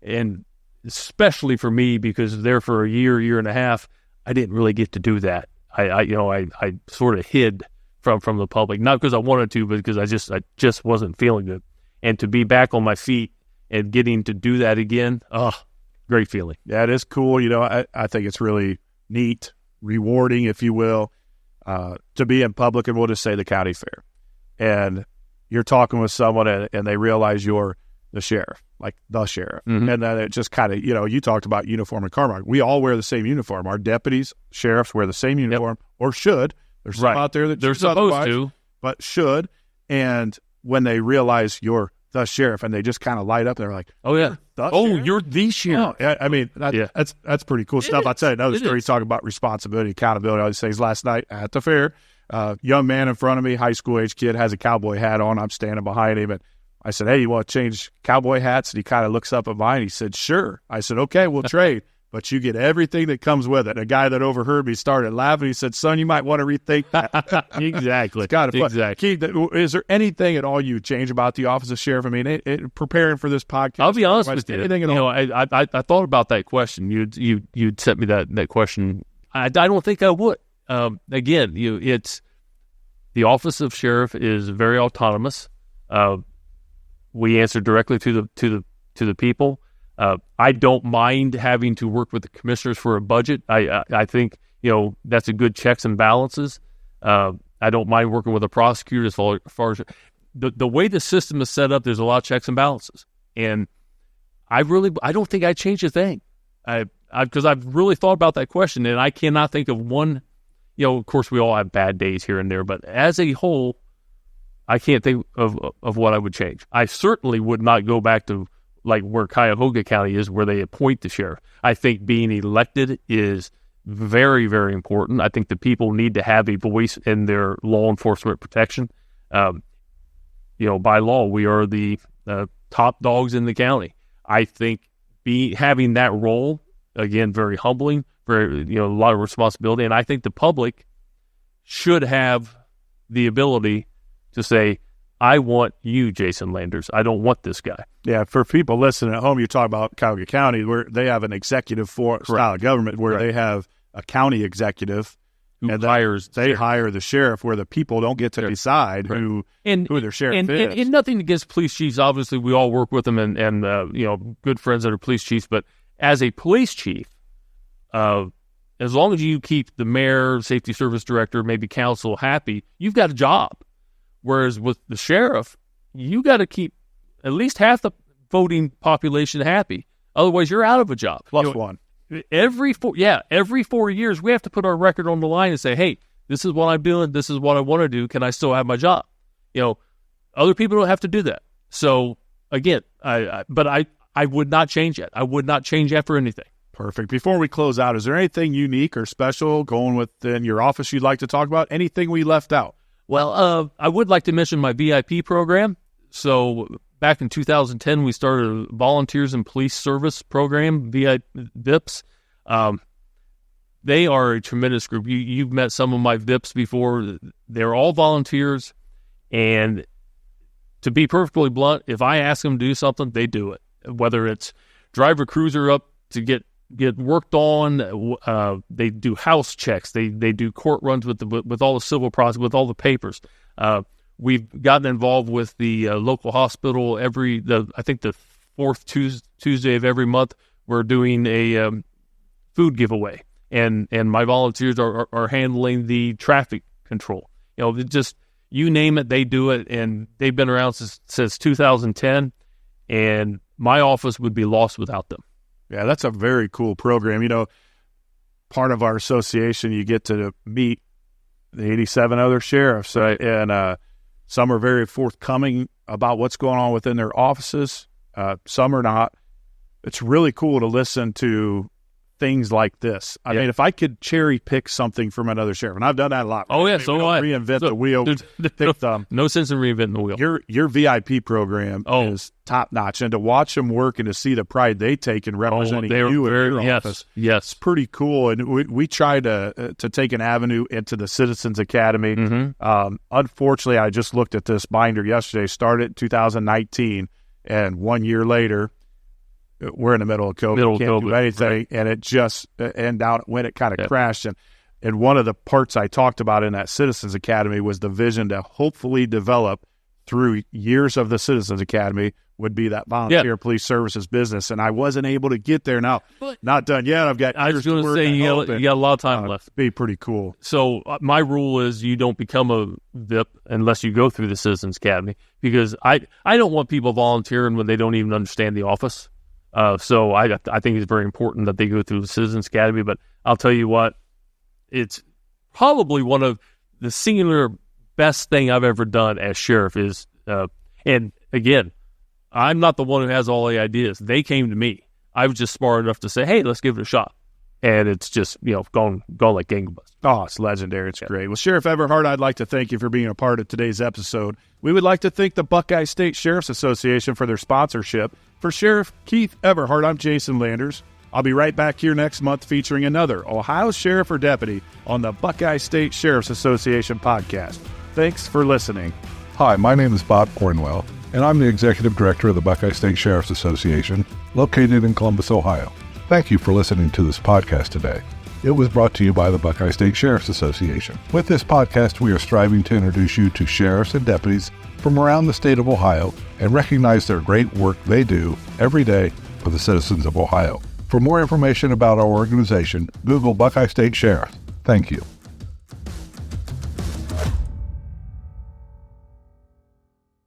Speaker 2: and especially for me, because there for a year and a half, I didn't really get to do that. I sort of hid from the public, not because I wanted to, but because I just wasn't feeling good. And to be back on my feet and getting to do that again, great feeling.
Speaker 4: Yeah, it is cool. I think it's really neat, rewarding, if you will, to be in public, and we'll just say the county fair. And you're talking with someone, and they realize you're the sheriff, like the sheriff. Mm-hmm. And then it just kind of, you talked about uniform and car mark. We all wear the same uniform. Our deputies, sheriffs wear the same uniform, or should. There's some out there that
Speaker 2: they're supposed to,
Speaker 4: but should. And when they realize you're the sheriff, and they just kind of light up, they're like,
Speaker 2: "Oh yeah,
Speaker 4: sheriff?
Speaker 2: You're the sheriff."
Speaker 4: Oh, I mean, that's pretty cool stuff. I'll tell you another story. Talking about responsibility, accountability, all these things. Last night at the fair, young man in front of me, high school age kid, has a cowboy hat on. I'm standing behind him, and I said, "Hey, you want to change cowboy hats?" And he kind of looks up at mine. He said, "Sure." I said, "Okay, we'll trade, but you get everything that comes with it." And a guy that overheard me started laughing. He said, "Son, you might want to rethink that."
Speaker 2: Exactly.
Speaker 4: It's kind of fun.
Speaker 2: Exactly.
Speaker 4: Keith, is there anything at all you change about the office of sheriff? I mean, preparing for this podcast,
Speaker 2: I'll be honest with you.
Speaker 4: Anything at all?
Speaker 2: I thought about that question. You'd sent me that question. I don't think I would. Again, it's the office of sheriff is very autonomous. We answer directly to the people. I don't mind having to work with the commissioners for a budget. I think that's a good checks and balances. I don't mind working with a prosecutor as far as the way the system is set up. There's a lot of checks and balances, and I don't think I change a thing. Because I've really thought about that question, and I cannot think of one. Of course, we all have bad days here and there, but as a whole, I can't think of what I would change. I certainly would not go back to like where Cuyahoga County is, where they appoint the sheriff. I think being elected is very, very important. I think the people need to have a voice in their law enforcement protection. By law, we are the top dogs in the county. I think having that role, again, very humbling, very, a lot of responsibility. And I think the public should have the ability to say, I want you, Jason Landers. I don't want this guy.
Speaker 4: Yeah, for people listening at home, you talk about Cuyahoga County, where they have an executive style of government, where they have a county executive
Speaker 2: who hires.
Speaker 4: They hire the sheriff, where the people don't get to decide who their sheriff is.
Speaker 2: And nothing against police chiefs. Obviously, we all work with them, and good friends that are police chiefs. But as a police chief, as long as you keep the mayor, safety service director, maybe council happy, you've got a job. Whereas with the sheriff, you got to keep at least half the voting population happy. Otherwise, you're out of a job.
Speaker 4: Plus one.
Speaker 2: Every 4 years, we have to put our record on the line and say, hey, this is what I'm doing. This is what I want to do. Can I still have my job? Other people don't have to do that. So, again, I would not change it. I would not change that for anything.
Speaker 4: Perfect. Before we close out, is there anything unique or special going within your office you'd like to talk about? Anything we left out?
Speaker 2: Well, I would like to mention my VIP program. So back in 2010, we started a Volunteers in Police Service program, VIPs. They are a tremendous group. You've met some of my VIPs before. They're all volunteers. And to be perfectly blunt, if I ask them to do something, they do it. Whether it's drive a cruiser up to get get worked on. They do house checks. They do court runs with all the civil process, with all the papers. We've gotten involved with the local hospital I think the fourth Tuesday of every month. We're doing a food giveaway, and my volunteers are handling the traffic control. Just you name it, they do it, and they've been around since 2010. And my office would be lost without them.
Speaker 4: Yeah, that's a very cool program. Part of our association, you get to meet the 87 other sheriffs,
Speaker 2: right?
Speaker 4: And some are very forthcoming about what's going on within their offices. Some are not. It's really cool to listen to things like this. I mean, if I could cherry pick something from another sheriff, and I've done that a lot.
Speaker 2: Oh, yeah, so I
Speaker 4: reinvent the wheel.
Speaker 2: No sense in reinventing the wheel.
Speaker 4: Your VIP program is top notch, and to watch them work and to see the pride they take in representing you in your office,
Speaker 2: yes,
Speaker 4: it's pretty cool. And we try to take an avenue into the Citizens Academy.
Speaker 2: Mm-hmm.
Speaker 4: Unfortunately, I just looked at this binder yesterday. Started in 2019, and 1 year later, we're in the middle of COVID. Can't do anything,
Speaker 2: right.
Speaker 4: And it just down when it kind of crashed. And one of the parts I talked about in that Citizens Academy was the vision to hopefully develop through years of the Citizens Academy would be that volunteer police services business. And I wasn't able to get there. Now, not done yet.
Speaker 2: I was going to say you got a lot of time left.
Speaker 4: Be pretty cool.
Speaker 2: So my rule is you don't become a VIP unless you go through the Citizens Academy, because I don't want people volunteering when they don't even understand the office. So I think it's very important that they go through the Citizens Academy. But I'll tell you what, it's probably one of the singular best thing I've ever done as sheriff is, and again, I'm not the one who has all the ideas. They came to me. I was just smart enough to say, hey, let's give it a shot. And it's just, gone like gangbusters.
Speaker 4: Oh, it's legendary. It's great. Well, Sheriff Everhart, I'd like to thank you for being a part of today's episode. We would like to thank the Buckeye State Sheriff's Association for their sponsorship. For Sheriff Keith Everhart, I'm Jason Landers. I'll be right back here next month featuring another Ohio sheriff or deputy on the Buckeye State Sheriff's Association podcast. Thanks for listening.
Speaker 6: Hi, my name is Bob Cornwell, and I'm the Executive Director of the Buckeye State Sheriff's Association, located in Columbus, Ohio. Thank you for listening to this podcast today. It was brought to you by the Buckeye State Sheriff's Association. With this podcast, we are striving to introduce you to sheriffs and deputies from around the state of Ohio and recognize their great work they do every day for the citizens of Ohio. For more information about our organization, Google Buckeye State Sheriff. Thank you.